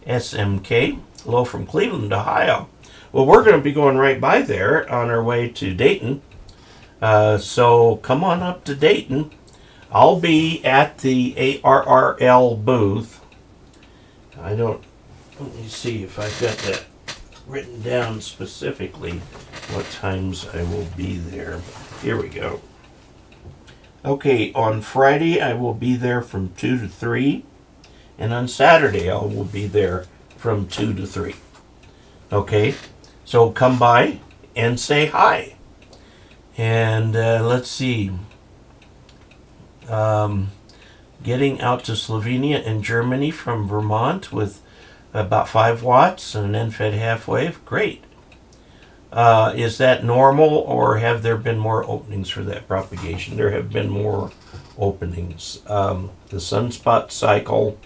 SMK. Hello from Cleveland, Ohio. Well, we're going to be going right by there on our way to Dayton. So come on up to Dayton. I'll be at the ARRL booth. Let me see if I've got that written down specifically what times I will be there. Here we go. Okay, on Friday I will be there from 2 to 3, and on Saturday I will be there from 2 to 3. Okay, so come by and say hi. And let's see. Getting out to Slovenia and Germany from Vermont with about 5 watts and an NFED half wave. Great. Is that normal, or have there been more openings for that propagation? There have been more openings. The sunspot cycle,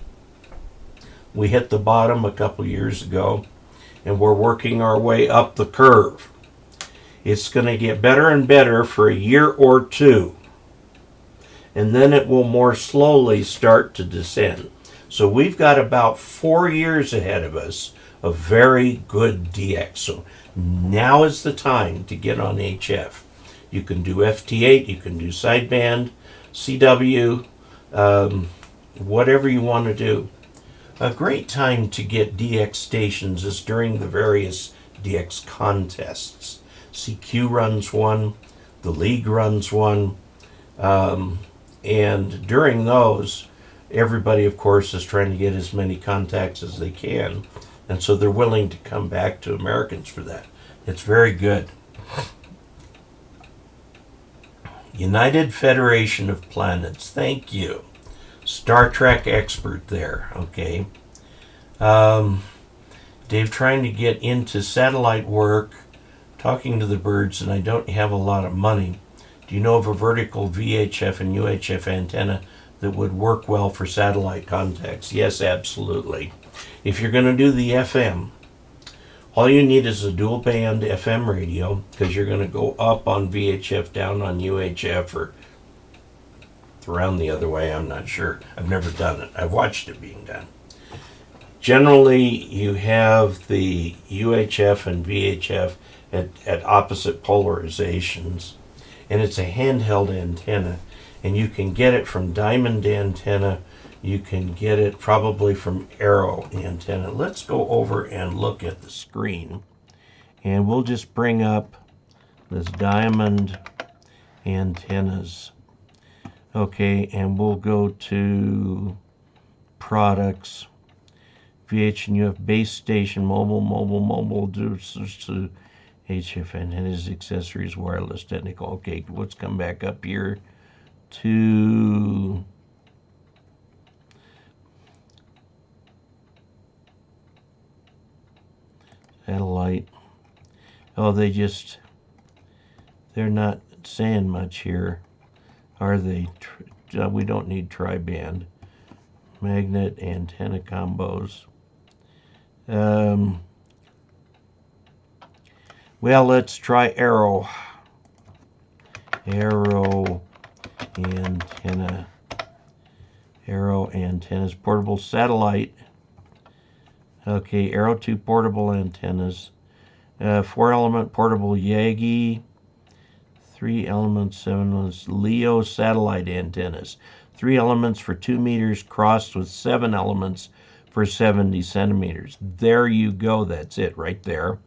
we hit the bottom a couple years ago, and we're working our way up the curve. It's going to get better and better for a year or two, and then it will more slowly start to descend. So we've got about 4 years ahead of us of very good DX. So now is the time to get on HF. You can do FT8, you can do sideband, CW, whatever you want to do. A great time to get DX stations is during the various DX contests. CQ runs one, the League runs one, and during those, everybody, of course, is trying to get as many contacts as they can, and so they're willing to come back to Americans for that. It's very good. United Federation of Planets, thank you. Star Trek expert there, okay. Dave, trying to get into satellite work, talking to the birds, and I don't have a lot of money. Do you know of a vertical VHF and UHF antenna that would work well for satellite contacts? Yes, absolutely. If you're going to do the FM, all you need is a dual band FM radio, because you're going to go up on VHF, down on UHF, or around the other way, I'm not sure. I've never done it. I've watched it being done. Generally, you have the UHF and VHF at opposite polarizations, and it's a handheld antenna, and you can get it from Diamond Antenna. You can get it probably from Arrow Antenna. Let's go over and look at the screen, and we'll just bring up this Diamond Antennas. Okay, and we'll go to products, VH and UF base station, mobile, to HF antennas, accessories, wireless, technical. Okay, let's come back up here to satellite. Oh, they're not saying much here, are they? We don't need tri-band. Magnet antenna combos. Well, let's try Arrow. Arrow antenna. Arrow antennas. Portable satellite. Okay, Arrow 2 portable antennas. 4-element portable Yagi. 3 elements, 7 elements. Leo satellite antennas. 3 elements for 2 meters crossed with 7 elements for 70 centimeters. There you go. That's it right there.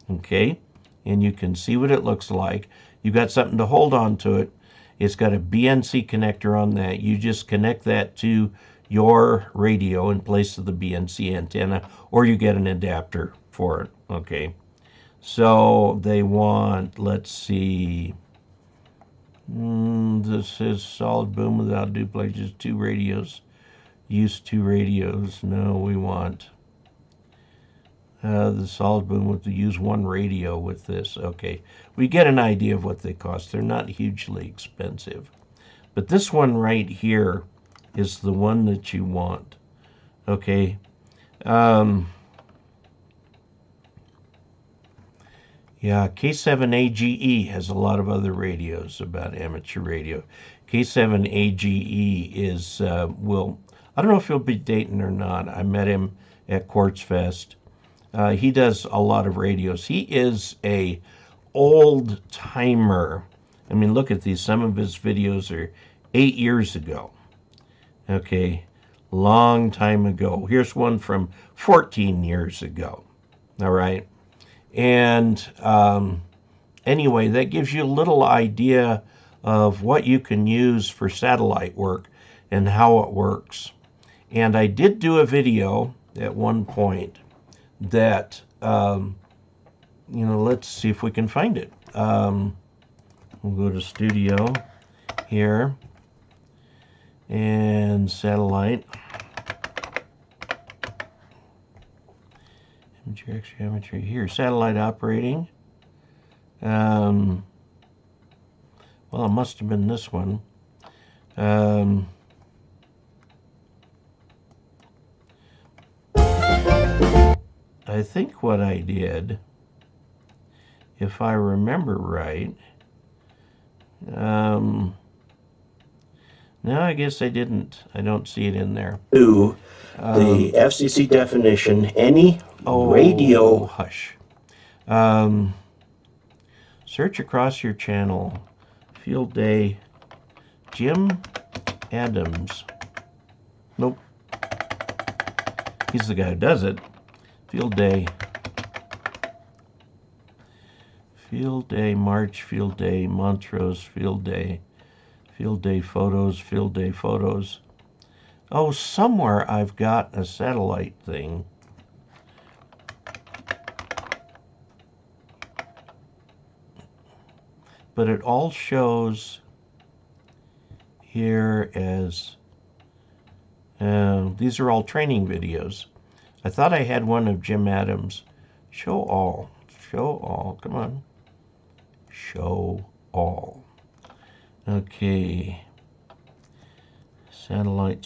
Okay, and you can see what it looks like. You've got something to hold on to it. It's got a BNC connector on that. You just connect that to your radio in place of the BNC antenna, or you get an adapter for it. Okay, so they want, let's see, this is solid boom without duplexes, 2 radios. Use 2 radios. No, we want the solid boom with the use 1 radio with this. Okay, we get an idea of what they cost. They're not hugely expensive, but this one right here is the one that you want. Okay, yeah, K7AGE has a lot of other radios about amateur radio. K7AGE is, I don't know if he'll be Dayton or not. I met him at Quartz Fest. He does a lot of radios. He is a old timer. I mean, look at these. Some of his videos are 8 years ago. Okay, long time ago. Here's one from 14 years ago. All right. And anyway, that gives you a little idea of what you can use for satellite work and how it works. And I did do a video at one point that, let's see if we can find it. We'll go to Studio here and Satellite. Amateur here, satellite operating. Well, it must have been this one. I I think what I did, if I remember right, no, I guess I didn't. I don't see it in there. To the FCC definition, any radio. Hush. Search across your channel. Field Day. Jim Adams. Nope. He's the guy who does it. Field Day. Field Day March, Field Day Montrose, Field Day Photos, Field Day Photos. Oh, somewhere I've got a satellite thing. But it all shows here as, these are all training videos. I thought I had one of Jim Adams. Show all, come on. Show all. Okay. Satellite.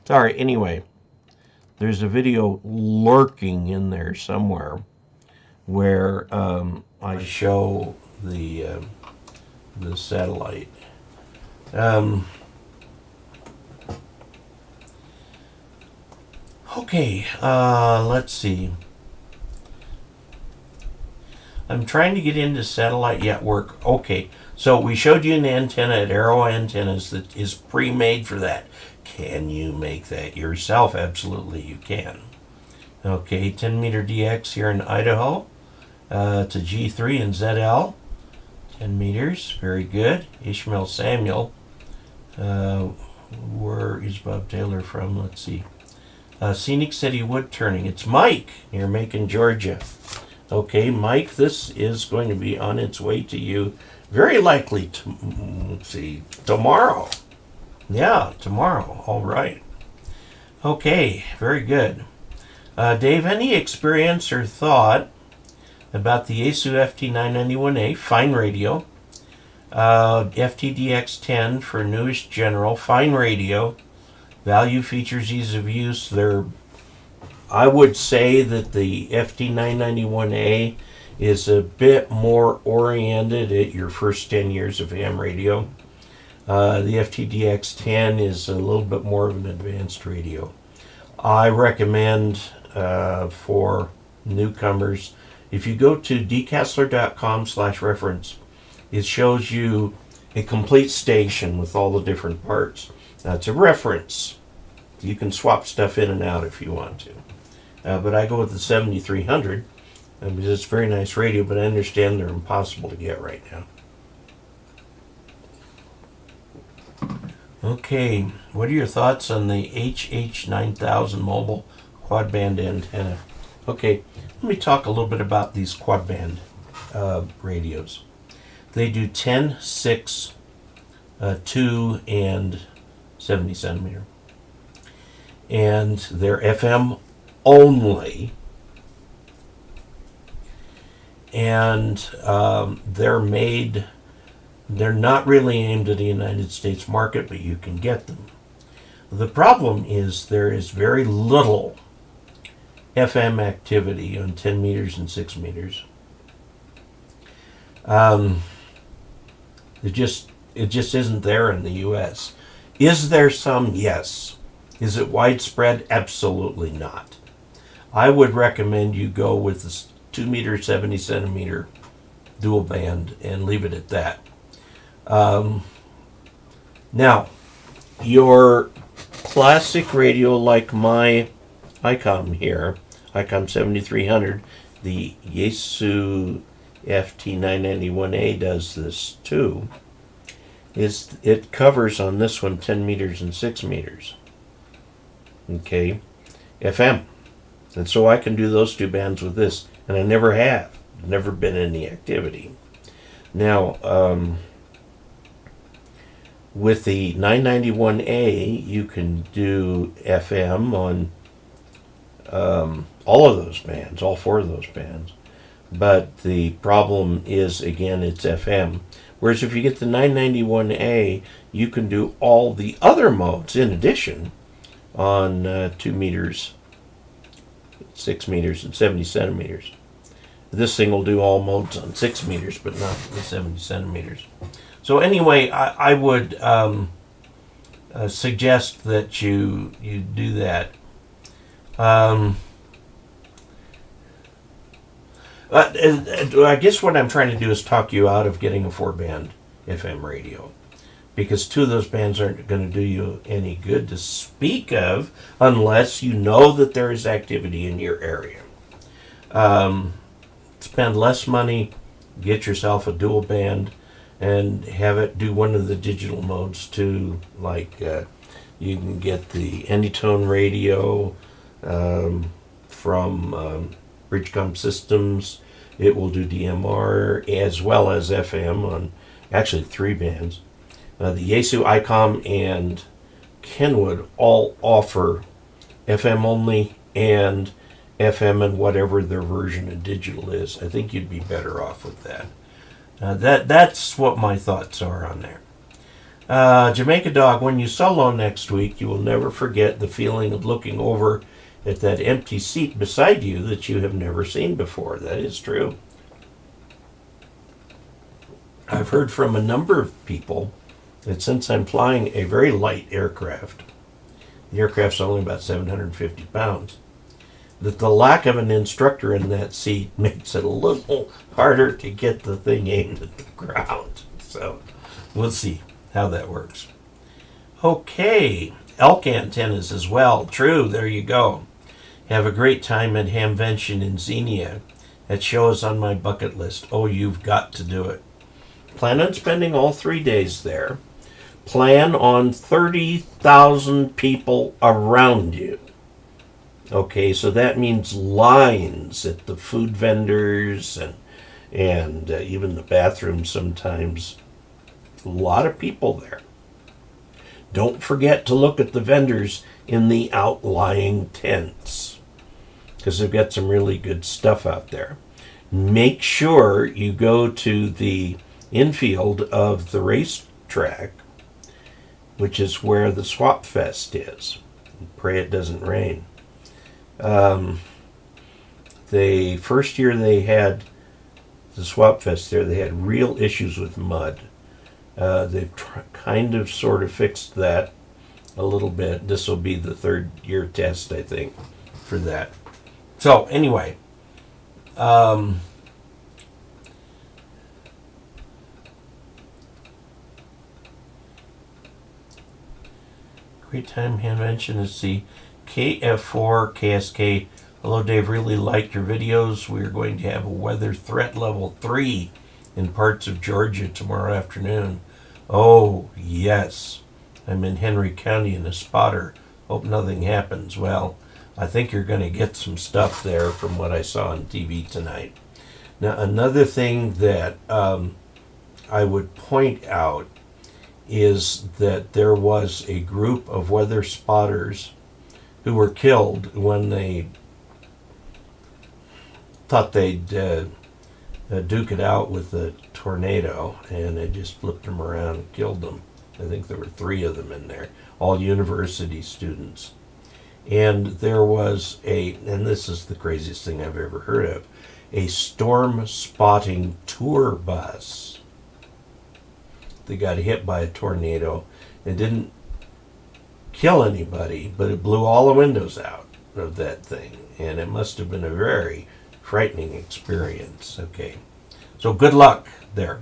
Sorry, anyway. There's a video lurking in there somewhere where I show the satellite. Okay, let's see. I'm trying to get into satellite yet work. Okay, so we showed you an antenna at Arrow Antennas that is pre-made for that. Can you make that yourself? Absolutely, you can. Okay, 10 meter DX here in Idaho. It's a G3 and ZL. 10 meters, very good. Ishmael Samuel. Where is Bob Taylor from? Let's see. Scenic City Wood Turning. It's Mike near Macon, Georgia. Okay, Mike, this is going to be on its way to you very likely tomorrow. Yeah, tomorrow. All right. Okay, very good. Dave, any experience or thought about the Yaesu FT991A fine radio, FTDX10 for newest general, fine radio, value, features, ease of use? I would say that the FT991A is a bit more oriented at your first 10 years of ham radio. The FTDX10 is a little bit more of an advanced radio. I recommend for newcomers, if you go to dcasler.com/reference, it shows you a complete station with all the different parts. That's a reference. You can swap stuff in and out if you want to. But I go with the 7300 because it's a very nice radio, but I understand they're impossible to get right now. Okay, what are your thoughts on the HH9000 mobile quad band antenna? Okay, let me talk a little bit about these quad band radios. They do 10, 6, 2, and 70 centimeter. And they're FM only. And they're not really aimed at the United States market, but you can get them. The problem is there is very little FM activity on 10 meters and 6 meters. It just isn't there in the U.S. Is there some? Yes. Is it widespread? Absolutely not. I would recommend you go with the 2 meter, 70 centimeter dual band and leave it at that. Now, your classic radio like my ICOM here, ICOM 7300, the Yaesu FT991A does this too, it covers on this one 10 meters and 6 meters. Okay, FM. And so I can do those two bands with this, and I never have. Never been any activity. Now, with the 991A, you can do FM on all of those bands, all 4 of those bands. But the problem is, again, it's FM. Whereas if you get the 991A, you can do all the other modes in addition on 2 meters, 6 meters, and 70 centimeters. This thing will do all modes on 6 meters, but not the 70 centimeters. So anyway, I would suggest that you do that. I guess what I'm trying to do is talk you out of getting a 4-band FM radio, because 2 of those bands aren't going to do you any good to speak of unless you know that there is activity in your area. Spend less money, get yourself a dual band, and have it do one of the digital modes too. Like you can get the Anytone radio from Bridgecom Systems. It will do DMR as well as FM on actually 3 bands. The Yaesu, ICOM, and Kenwood all offer FM only and FM and whatever their version of digital is. I think you'd be better off with that. That's what my thoughts are on there. Jamaica Dog, when you solo next week, you will never forget the feeling of looking over at that empty seat beside you that you have never seen before. That is true. I've heard from a number of people that since I'm flying a very light aircraft, the aircraft's only about 750 pounds, that the lack of an instructor in that seat makes it a little harder to get the thing aimed at the ground. So we'll see how that works. Okay, elk antennas as well. True, there you go. Have a great time at Hamvention in Xenia. That show is on my bucket list. Oh, you've got to do it. Plan on spending all 3 days there. Plan on 30,000 people around you. Okay, so that means lines at the food vendors and even the bathrooms sometimes. A lot of people there. Don't forget to look at the vendors in the outlying tents, because they've got some really good stuff out there. Make sure you go to the infield of the racetrack, which is where the Swap Fest is. Pray it doesn't rain. The first year they had the Swap Fest there, they had real issues with mud. They've kind of sort of fixed that a little bit. This will be the 3rd year test, I think, for that. So anyway, great time Hamvention is the KF4 KSK. Hello Dave, really liked your videos. We're going to have a weather threat level 3 in parts of Georgia tomorrow afternoon. Oh yes, I'm in Henry County in a spotter. Hope nothing happens. Well, I think you're going to get some stuff there from what I saw on TV tonight. Now another thing that I would point out is that there was a group of weather spotters who were killed when they thought they'd duke it out with a tornado, and it just flipped them around and killed them. I think there were 3 of them in there, all university students. And there was and this is the craziest thing I've ever heard of, a storm spotting tour bus. They got hit by a tornado. It didn't kill anybody, but it blew all the windows out of that thing. And it must have been a very frightening experience. Okay, so good luck there.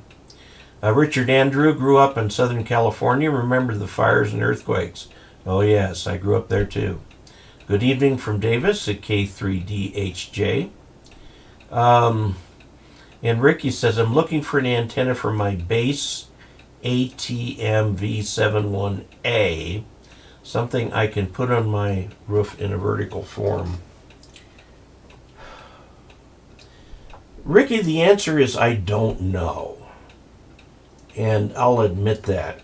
Richard Andrew grew up in Southern California. Remember the fires and earthquakes? Oh yes, I grew up there too. Good evening from Davis at K3DHJ. And Ricky says, I'm looking for an antenna for my base ATM V71A, something I can put on my roof in a vertical form. Ricky, the answer is I don't know. And I'll admit that.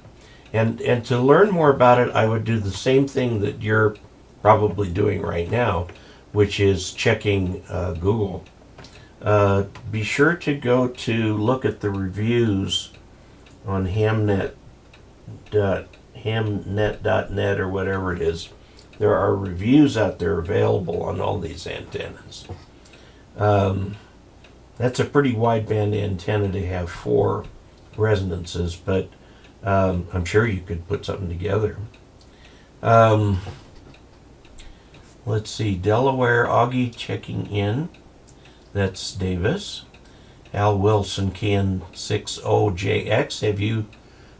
And to learn more about it, I would do the same thing that you're probably doing right now, which is checking Google. Be sure to go to look at the reviews on hamnet.net or whatever it is, there are reviews out there available on all these antennas. That's a pretty wideband antenna to have 4 resonances, but I'm sure you could put something together. Let's see, Delaware Augie checking in. That's Davis. Al Wilson, KE0OG. Have you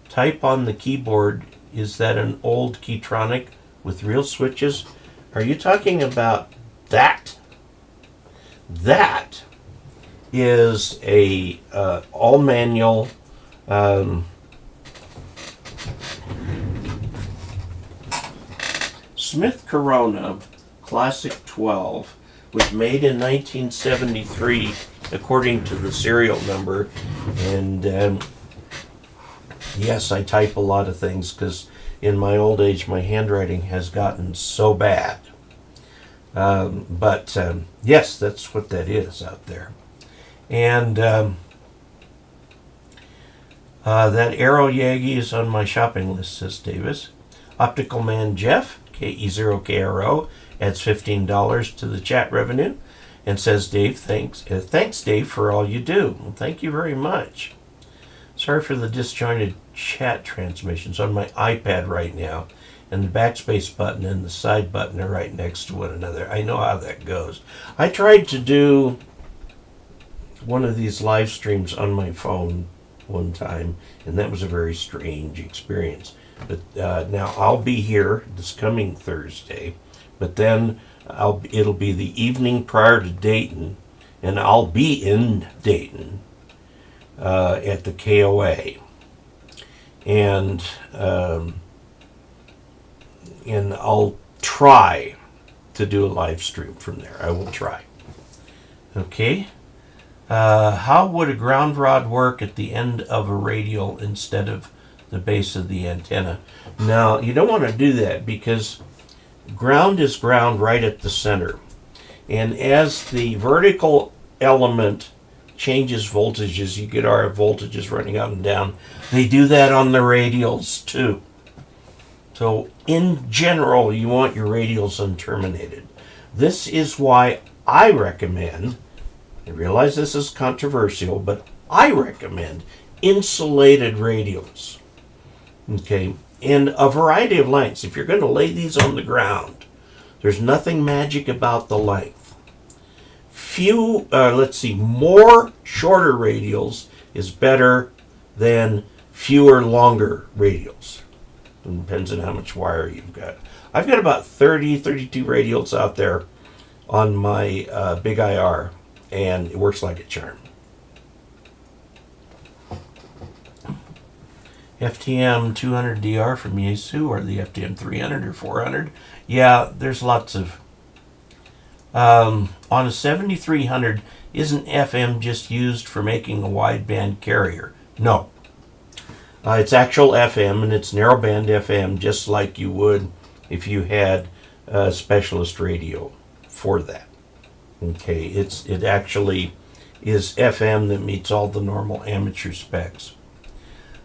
type on the keyboard? Is that an old Keytronic with real switches? Are you talking about that? That is a all manual Smith Corona Classic 12, was made in 1973 according to the serial number. And yes, I type a lot of things because in my old age my handwriting has gotten so bad. But yes, that's what that is out there. And that Arrow Yagi is on my shopping list, says Davis. Optical Man Jeff, KE0KRO, adds $15 to the chat revenue and says, Dave, thanks Dave for all you do. Well, thank you very much. Sorry for the disjointed chat transmissions on my iPad right now, and the backspace button and the side button are right next to one another. I know how that goes. I tried to do one of these live streams on my phone one time, and that was a very strange experience. But now I'll be here this coming Thursday, but then it'll be the evening prior to Dayton, and I'll be in Dayton at the KOA, and I'll try to do a live stream from there. I will try. Okay. How would a ground rod work at the end of a radial instead of the base of the antenna? Now, you don't want to do that because ground is ground right at the center. And as the vertical element changes voltages, you get RF voltages running up and down. They do that on the radials too. So in general, you want your radials unterminated. This is why I recommend, I realize this is controversial, but I recommend insulated radials. Okay, in a variety of lengths. If you're going to lay these on the ground, there's nothing magic about the length. More shorter radials is better than fewer longer radials. It depends on how much wire you've got. I've got about 32 radials out there on my big IR, and it works like a charm. FTM 200DR from Yaesu, or the FTM 300 or 400. Yeah, there's lots of... on a 7300, isn't FM just used for making a wideband carrier? No. It's actual FM, and it's narrowband FM, just like you would if you had a specialist radio for that. Okay, it actually is FM that meets all the normal amateur specs.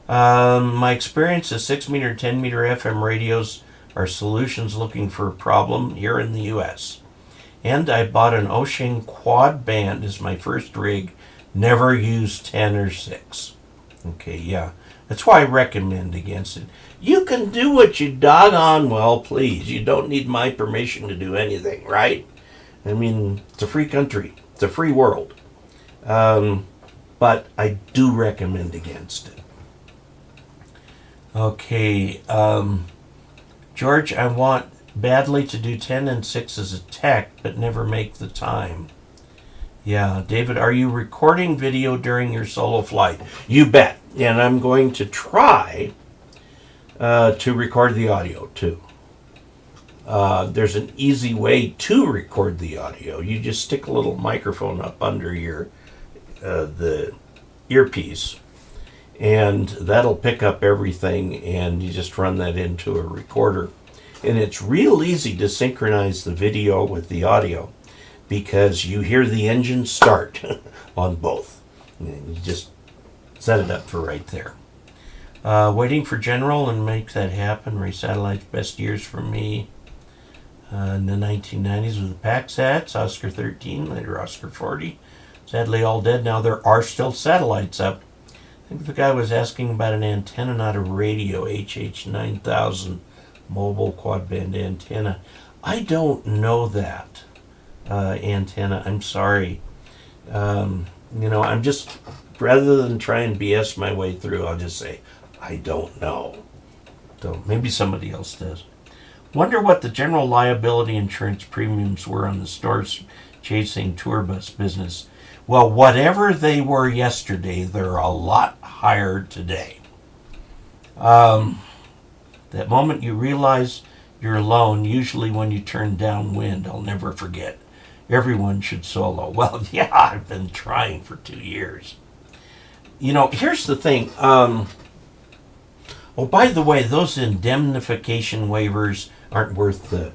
My experience is 6-meter, 10-meter FM radios are solutions looking for a problem here in the U.S. And I bought an Oshing quad band as my first rig, never used 10 or 6. Okay, yeah, that's why I recommend against it. You can do what you doggone well please. You don't need my permission to do anything, right? I mean, it's a free country. It's a free world. But I do recommend against it. Okay, George, I want badly to do 10 and 6 as a tech, but never make the time. Yeah, David, are you recording video during your solo flight? You bet. And I'm going to try to record the audio too. There's an easy way to record the audio. You just stick a little microphone up under your the earpiece, and that'll pick up everything, and you just run that into a recorder. And it's real easy to synchronize the video with the audio because you hear the engine start on both. And you just set it up for right there. Waiting for General and make that happen. Ray Satellite's best years for me. in the 1990s with the Pax hats, Oscar 13, later Oscar 40. Sadly all dead. Now there are still satellites up. I think the guy was asking about an antenna, not a radio, HH9000 mobile quad band antenna. I don't know that antenna. I'm sorry. I'm just, rather than try and BS my way through, I'll just say, I don't know. So maybe somebody else does. Wonder what the general liability insurance premiums were on the stores chasing tour bus business. Well, whatever they were yesterday, they're a lot higher today. That moment you realize you're alone, usually when you turn downwind, I'll never forget. Everyone should solo. Well, yeah, I've been trying for 2 years. Here's the thing. By the way, those indemnification waivers aren't worth the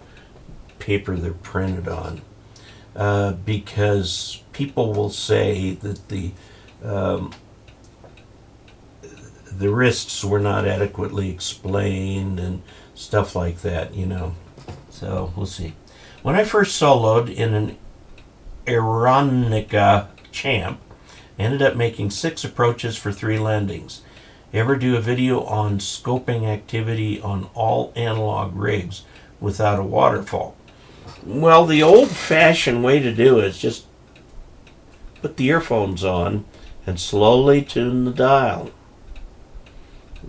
paper they're printed on, because people will say that the risks were not adequately explained and stuff like that, So we'll see. When I first soloed in an Aeronica Champ, I ended up making 6 approaches for 3 landings. Ever do a video on scoping activity on all analog rigs without a waterfall? Well, the old-fashioned way to do it is just put the earphones on and slowly tune the dial.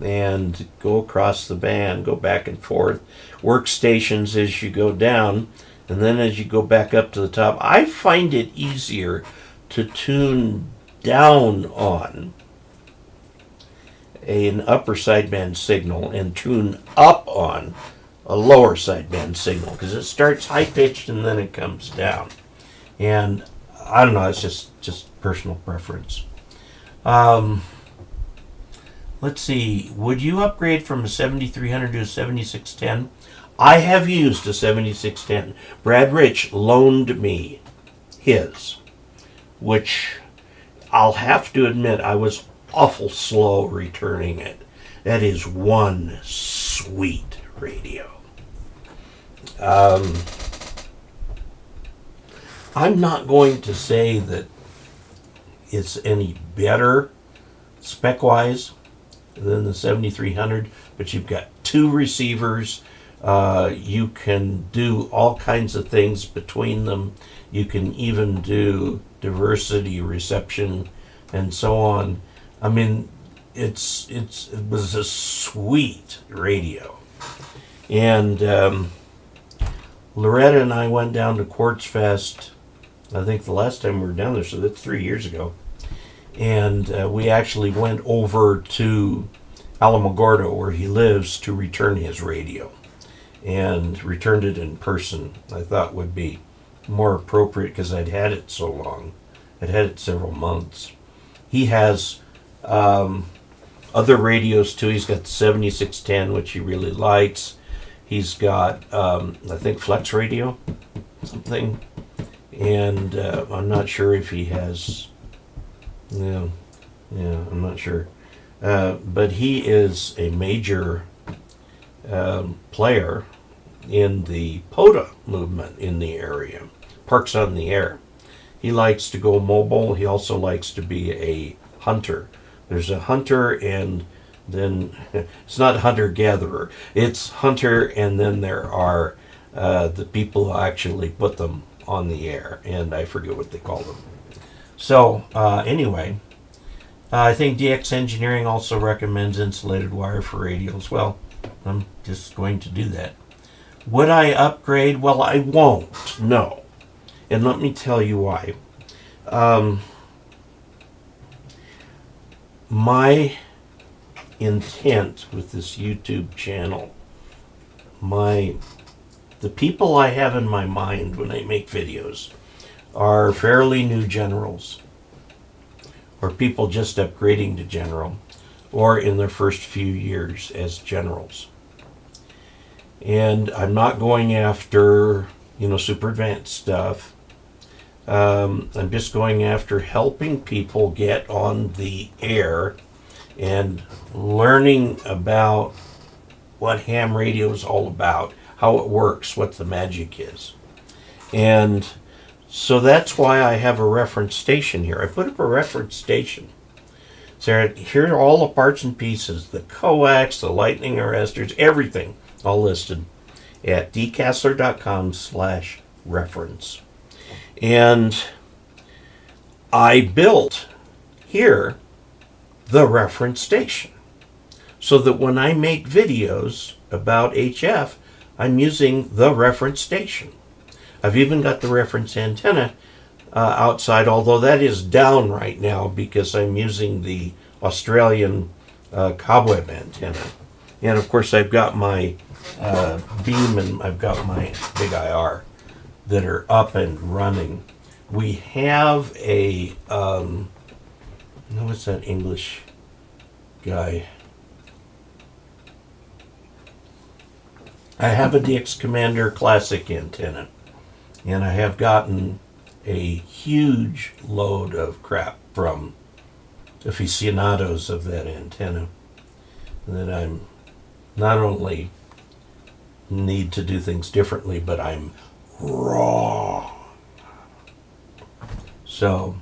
And go across the band, go back and forth. Workstations as you go down, and then as you go back up to the top. I find it easier to tune down on an upper sideband signal and tune up on a lower sideband signal, because it starts high pitched and then it comes down. And I don't know, it's just personal preference. Let's see, would you upgrade from a 7300 to a 7610? I have used a 7610. Brad Rich loaned me his, which I'll have to admit I was awful slow returning it. That is one sweet radio. I'm not going to say that it's any better spec-wise than the 7300, but you've got 2 receivers. You can do all kinds of things between them. You can even do diversity reception and so on. I mean, it was a sweet radio. And Loretta and I went down to Quartz Fest, I think the last time we were down there, so that's 3 years ago. And we actually went over to Alamogordo, where he lives, to return his radio. And returned it in person. I thought would be more appropriate because I'd had it so long. I'd had it several months. He has other radios too. He's got the 7610, which he really likes. He's got, I think, Flex Radio, something. And I'm not sure if he has, yeah, I'm not sure. But he is a major player in the POTA movement in the area. Parks on the Air. He likes to go mobile. He also likes to be a hunter. There's a hunter, and then it's not hunter-gatherer. It's hunter, and then there are the people who actually put them on the air, and I forget what they call them. So anyway, I think DX Engineering also recommends insulated wire for radios. Well, I'm just going to do that. Would I upgrade? Well, I won't, no. And let me tell you why. My intent with this YouTube channel, the people I have in my mind when I make videos are fairly new generals, or people just upgrading to general, or in their first few years as generals. And I'm not going after, super advanced stuff. I'm just going after helping people get on the air and learning about what ham radio is all about, how it works, what the magic is. And so that's why I have a reference station here. I put up a reference station. So here are all the parts and pieces, the coax, the lightning arresters, everything, all listed at dcasler.com/reference. And I built here the reference station so that when I make videos about HF, I'm using the reference station. I've even got the reference antenna outside, although that is down right now because I'm using the Australian cobweb antenna. And of course I've got my beam and I've got my big IR that are up and running. We have a, what's that English guy? I have a DX Commander Classic antenna, and I have gotten a huge load of crap from aficionados of that antenna that I'm not only need to do things differently, but I'm wrong. So,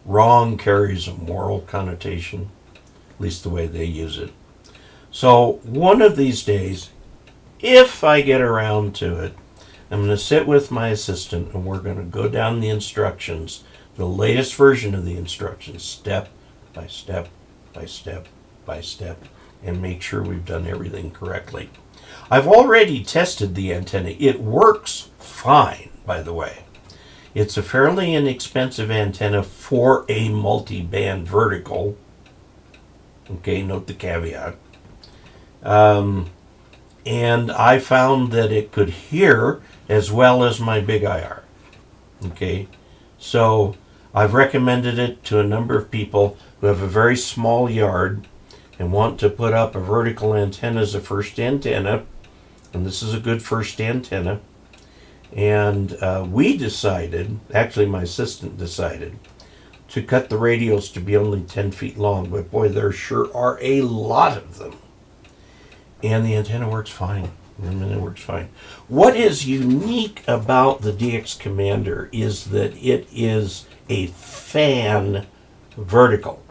wrong carries a moral connotation, at least the way they use it. So, one of these days, if I get around to it, I'm going to sit with my assistant and we're going to go down the instructions, the latest version of the instructions, step by step by step by step, and make sure we've done everything correctly. I've already tested the antenna. It works fine, by the way. It's a fairly inexpensive antenna for a multi-band vertical. Okay, note the caveat. And I found that it could hear as well as my big IR. Okay, so I've recommended it to a number of people who have a very small yard and want to put up a vertical antenna as a first antenna, and this is a good first antenna. And we decided, actually my assistant decided, to cut the radios to be only 10 feet long, but boy, there sure are a lot of them. And the antenna works fine. It works fine. What is unique about the DX Commander is that it is a fan vertical.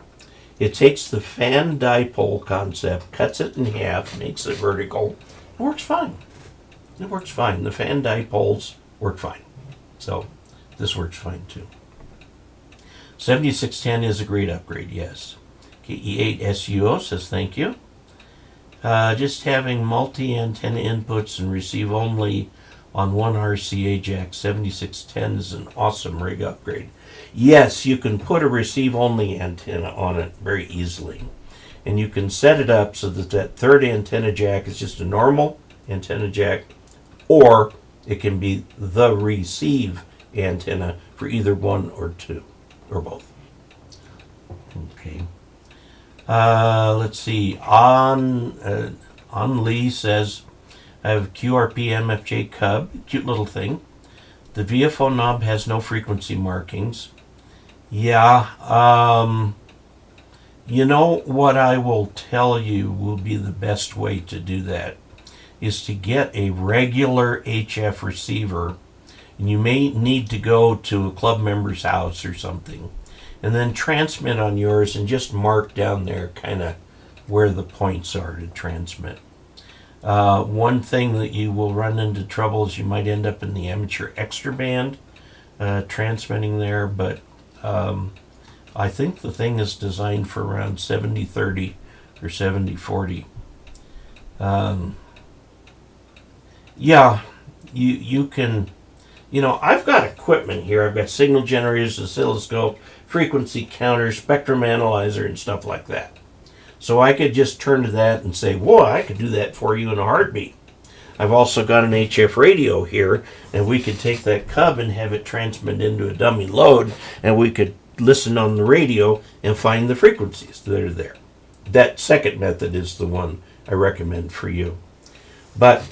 It takes the fan dipole concept, cuts it in half, makes it vertical. It works fine. It works fine. The fan dipoles work fine. So this works fine too. 7610 is a great upgrade, yes. KE0OG says thank you. Just having multi-antenna inputs and receive only on one RCA jack. 7610 is an awesome rig upgrade. Yes, you can put a receive-only antenna on it very easily. And you can set it up so that that third antenna jack is just a normal antenna jack, or it can be the receive antenna for either one or two, or both. Okay. Let's see. On Lee says, I have a QRP MFJ Cub, cute little thing. The VFO knob has no frequency markings. Yeah, you know what I will tell you will be the best way to do that is to get a regular HF receiver, and you may need to go to a club member's house or something, and then transmit on yours and just mark down there kind of where the points are to transmit. One thing that you will run into trouble is you might end up in the amateur extra band transmitting there, but I think the thing is designed for around 70-30 or 70-40. Yeah, you can, I've got equipment here. I've got signal generators, oscilloscope, frequency counter, spectrum analyzer, and stuff like that. So I could just turn to that and say, whoa, I could do that for you in a heartbeat. I've also got an HF radio here, and we could take that cub and have it transmit into a dummy load, and we could listen on the radio and find the frequencies that are there. That second method is the one I recommend for you. But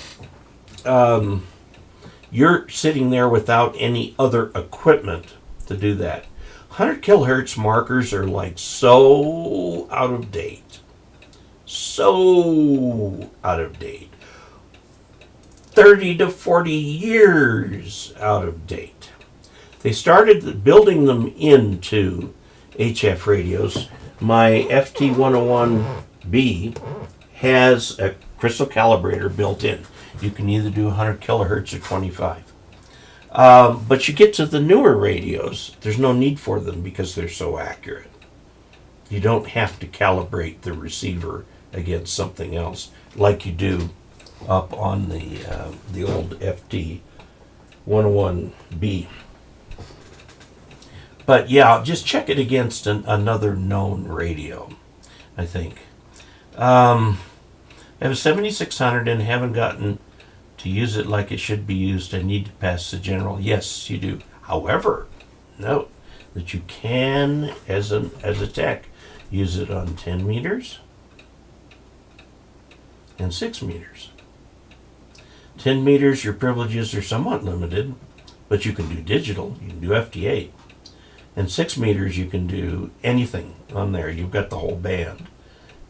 you're sitting there without any other equipment to do that. 100 kilohertz markers are like so out of date. So out of date. 30 to 40 years out of date. They started building them into HF radios. My FT101B has a crystal calibrator built in. You can either do 100 kilohertz or 25. But you get to the newer radios, there's no need for them because they're so accurate. You don't have to calibrate the receiver against something else like you do up on the old FT101B. But yeah, just check it against another known radio, I think. I have a 7600 and haven't gotten to use it like it should be used. I need to pass the general. Yes, you do. However, note that you can, as a tech, use it on 10 meters and 6 meters. 10 meters, your privileges are somewhat limited, but you can do digital. You can do FT8. And 6 meters, you can do anything on there. You've got the whole band.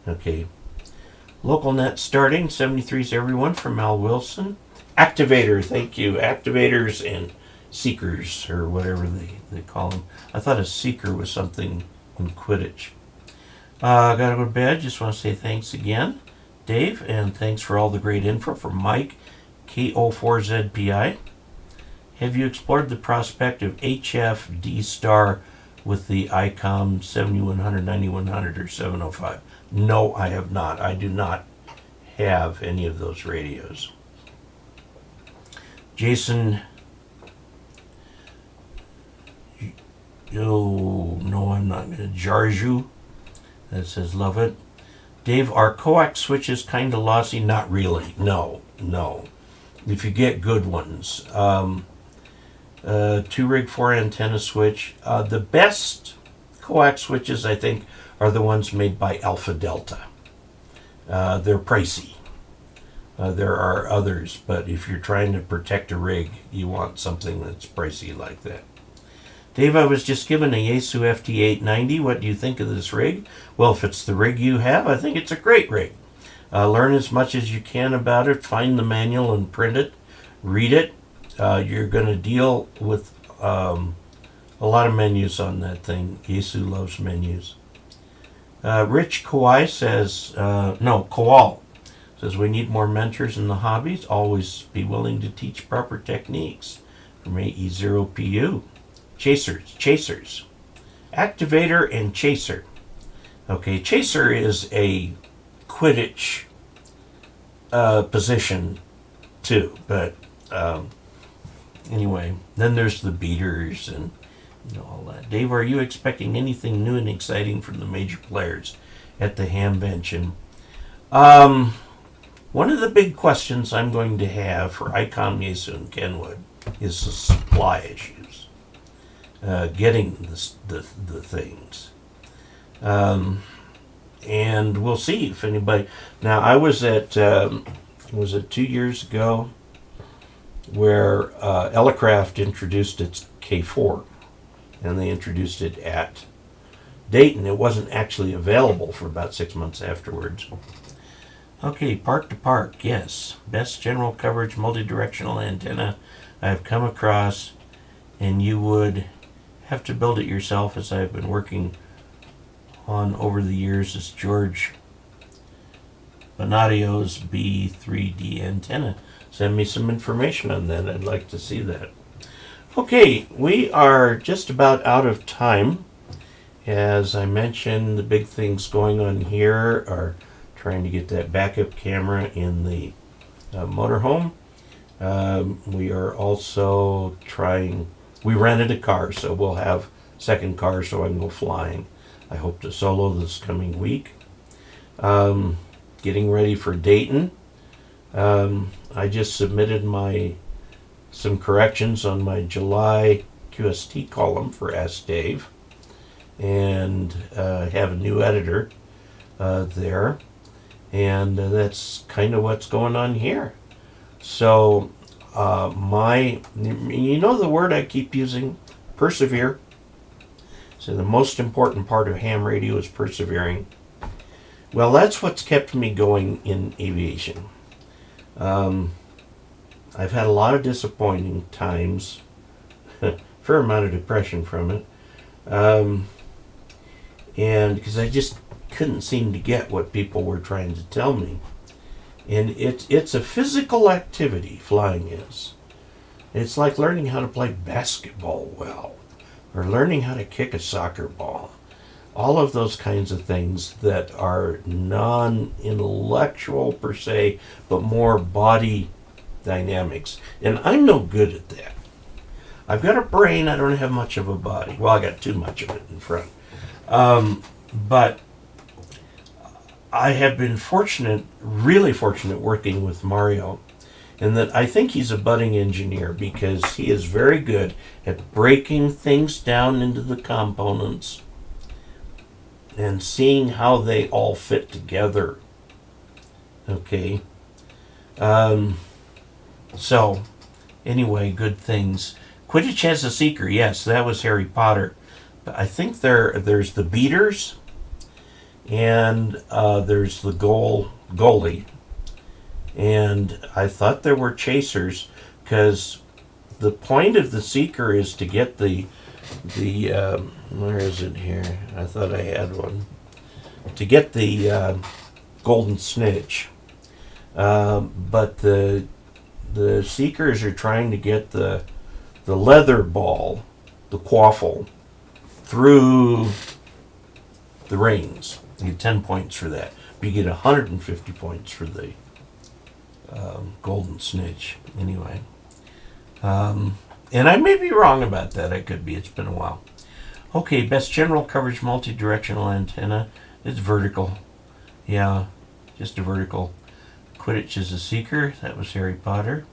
Okay. Local net starting, 73's everyone from Al Wilson. Activator, thank you. Activators and seekers, or whatever they call them. I thought a seeker was something in Quidditch. Gotta go to bed. Just want to say thanks again, Dave, and thanks for all the great info from Mike, KE0OG. Have you explored the prospect of HF D-Star with the ICOM 7100, 9100, or 705? No, I have not. I do not have any of those radios. Jason, no, I'm not going to. Jarju, that says love it. Dave, are coax switches kind of lossy? Not really. No. If you get good ones. 2-rig 4 antenna switch. The best coax switches, I think, are the ones made by Alpha Delta. They're pricey. There are others, but if you're trying to protect a rig, you want something that's pricey like that. Dave, I was just given a Yaesu FT890. What do you think of this rig? Well, if it's the rig you have, I think it's a great rig. Learn as much as you can about it. Find the manual and print it. Read it. You're going to deal with a lot of menus on that thing. Yaesu loves menus. Rich Kawai says, Kowal says, we need more mentors in the hobbies. Always be willing to teach proper techniques. From KE0OG. Chasers. Activator and chaser. Okay, chaser is a Quidditch position too, but anyway, then there's the beaters and all that. Dave, are you expecting anything new and exciting from the major players at the Hamvention? One of the big questions I'm going to have for ICOM, Yaesu, and Kenwood is the supply issues. Getting the things. And we'll see if anybody... Now, I was at 2 years ago where Elecraft introduced its K4, and they introduced it at Dayton. It wasn't actually available for about 6 months afterwards. Okay, park to park, yes. Best general coverage multi-directional antenna I've come across, and you would have to build it yourself, as I've been working on over the years, is George Bonadio's B3D antenna. Send me some information on that. I'd like to see that. Okay, we are just about out of time. As I mentioned, the big things going on here are trying to get that backup camera in the motorhome. We are also we rented a car, so we'll have second car so I can go flying. I hope to solo this coming week. Getting ready for Dayton. I just submitted some corrections on my July QST column for Ask Dave, and have a new editor there, and that's kind of what's going on here. So the word I keep using, persevere. So the most important part of ham radio is persevering. Well, that's what's kept me going in aviation. I've had a lot of disappointing times, fair amount of depression from it, and because I just couldn't seem to get what people were trying to tell me. And it's a physical activity, flying is. It's like learning how to play basketball well, or learning how to kick a soccer ball. All of those kinds of things that are non-intellectual per se, but more body dynamics. And I'm no good at that. I've got a brain, I don't have much of a body. Well, I got too much of it in front. But I have been fortunate, really fortunate, working with Mario, in that I think he's a budding engineer because he is very good at breaking things down into the components and seeing how they all fit together. Okay. So, anyway, good things. Quidditch has a seeker. Yes, that was Harry Potter. But I think there's the beaters, and there's the goalie. And I thought there were chasers, because the point of the seeker is to get the where is it here? I thought I had one. To get the golden snitch. But the seekers are trying to get the leather ball, the quaffle, through the rings. You get 10 points for that. But you get 150 points for the golden snitch. Anyway. And I may be wrong about that. I could be. It's been a while. Okay, best general coverage multi-directional antenna. It's vertical. Yeah, just a vertical. Quidditch is a seeker. That was Harry Potter.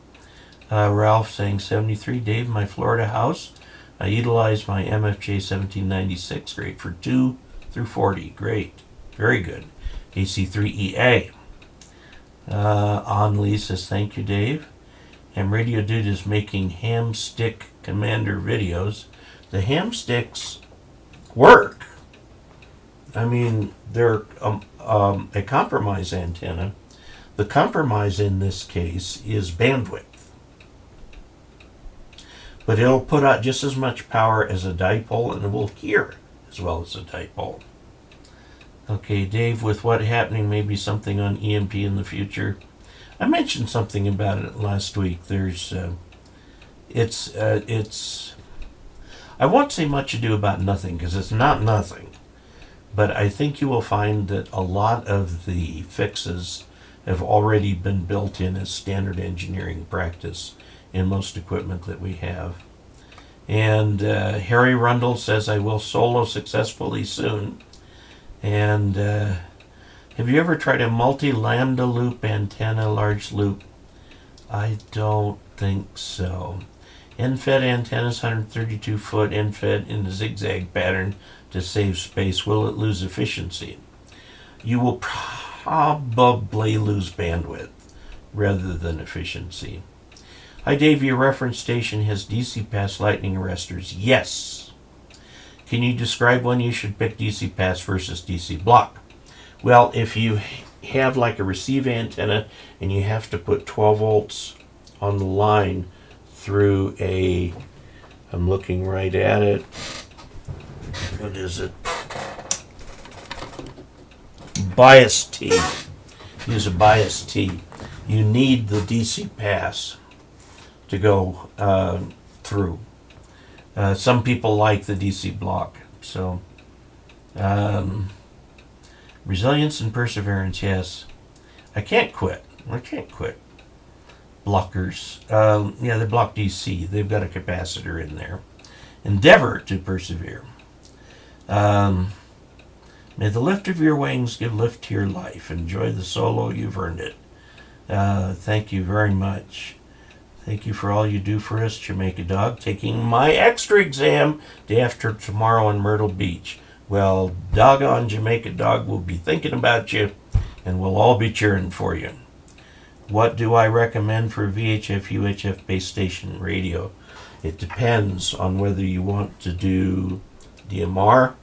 Ralph saying 73. Dave, my Florida house. I utilized my MFJ 1796. Great for 2 through 40. Great. Very good. AC3EA. Anli says thank you, Dave. And Radio Dude is making ham stick commander videos. The ham sticks work. I mean, they're a compromise antenna. The compromise in this case is bandwidth. But it'll put out just as much power as a dipole, and it will hear as well as a dipole. Okay, Dave, with what happening, maybe something on EMP in the future. I mentioned something about it last week. There's, I won't say much ado about nothing, because it's not nothing. But I think you will find that a lot of the fixes have already been built in as standard engineering practice in most equipment that we have. And Harry Rundle says, I will solo successfully soon. And have you ever tried a multi-lambda loop antenna, large loop? I don't think so. End-fed antennas, 132 foot end-fed in a zigzag pattern to save space. Will it lose efficiency? You will probably lose bandwidth rather than efficiency. Hi Dave, your reference station has DC pass lightning arresters. Yes. Can you describe when you should pick DC pass versus DC block? Well, if you have like a receive antenna and you have to put 12 volts on the line through a, I'm looking right at it, what is it? Bias T. Use a bias T. You need the DC pass to go through. Some people like the DC block. So, resilience and perseverance, yes. I can't quit. Blockers. Yeah, they block DC. They've got a capacitor in there. Endeavor to persevere. May the lift of your wings give lift to your life. Enjoy the solo. You've earned it. Thank you very much. Thank you for all you do for us, Jamaica Dog. Taking my extra exam day after tomorrow in Myrtle Beach. Well, doggone Jamaica Dog will be thinking about you, and we'll all be cheering for you. What do I recommend for VHF, UHF base station radio? It depends on whether you want to do DMR,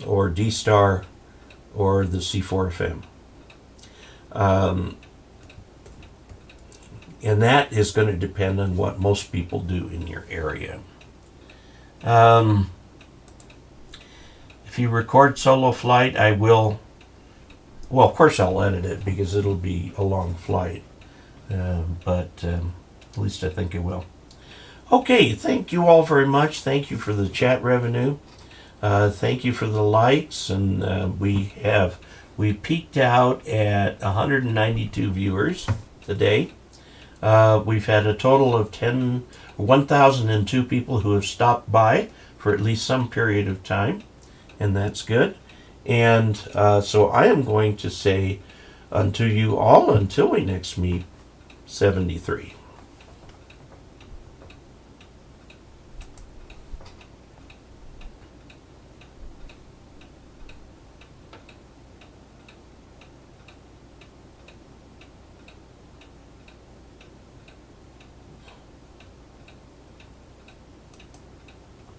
or D-Star, or the C4FM. And that is going to depend on what most people do in your area. If you record solo flight, I will, well, of course I'll edit it because it'll be a long flight. But at least I think it will. Okay, thank you all very much. Thank you for the chat revenue. Thank you for the likes. And we peaked out at 192 viewers today. We've had a total of 1,002 people who have stopped by for at least some period of time, and that's good. And so I am going to say unto you all, until we next meet, 73.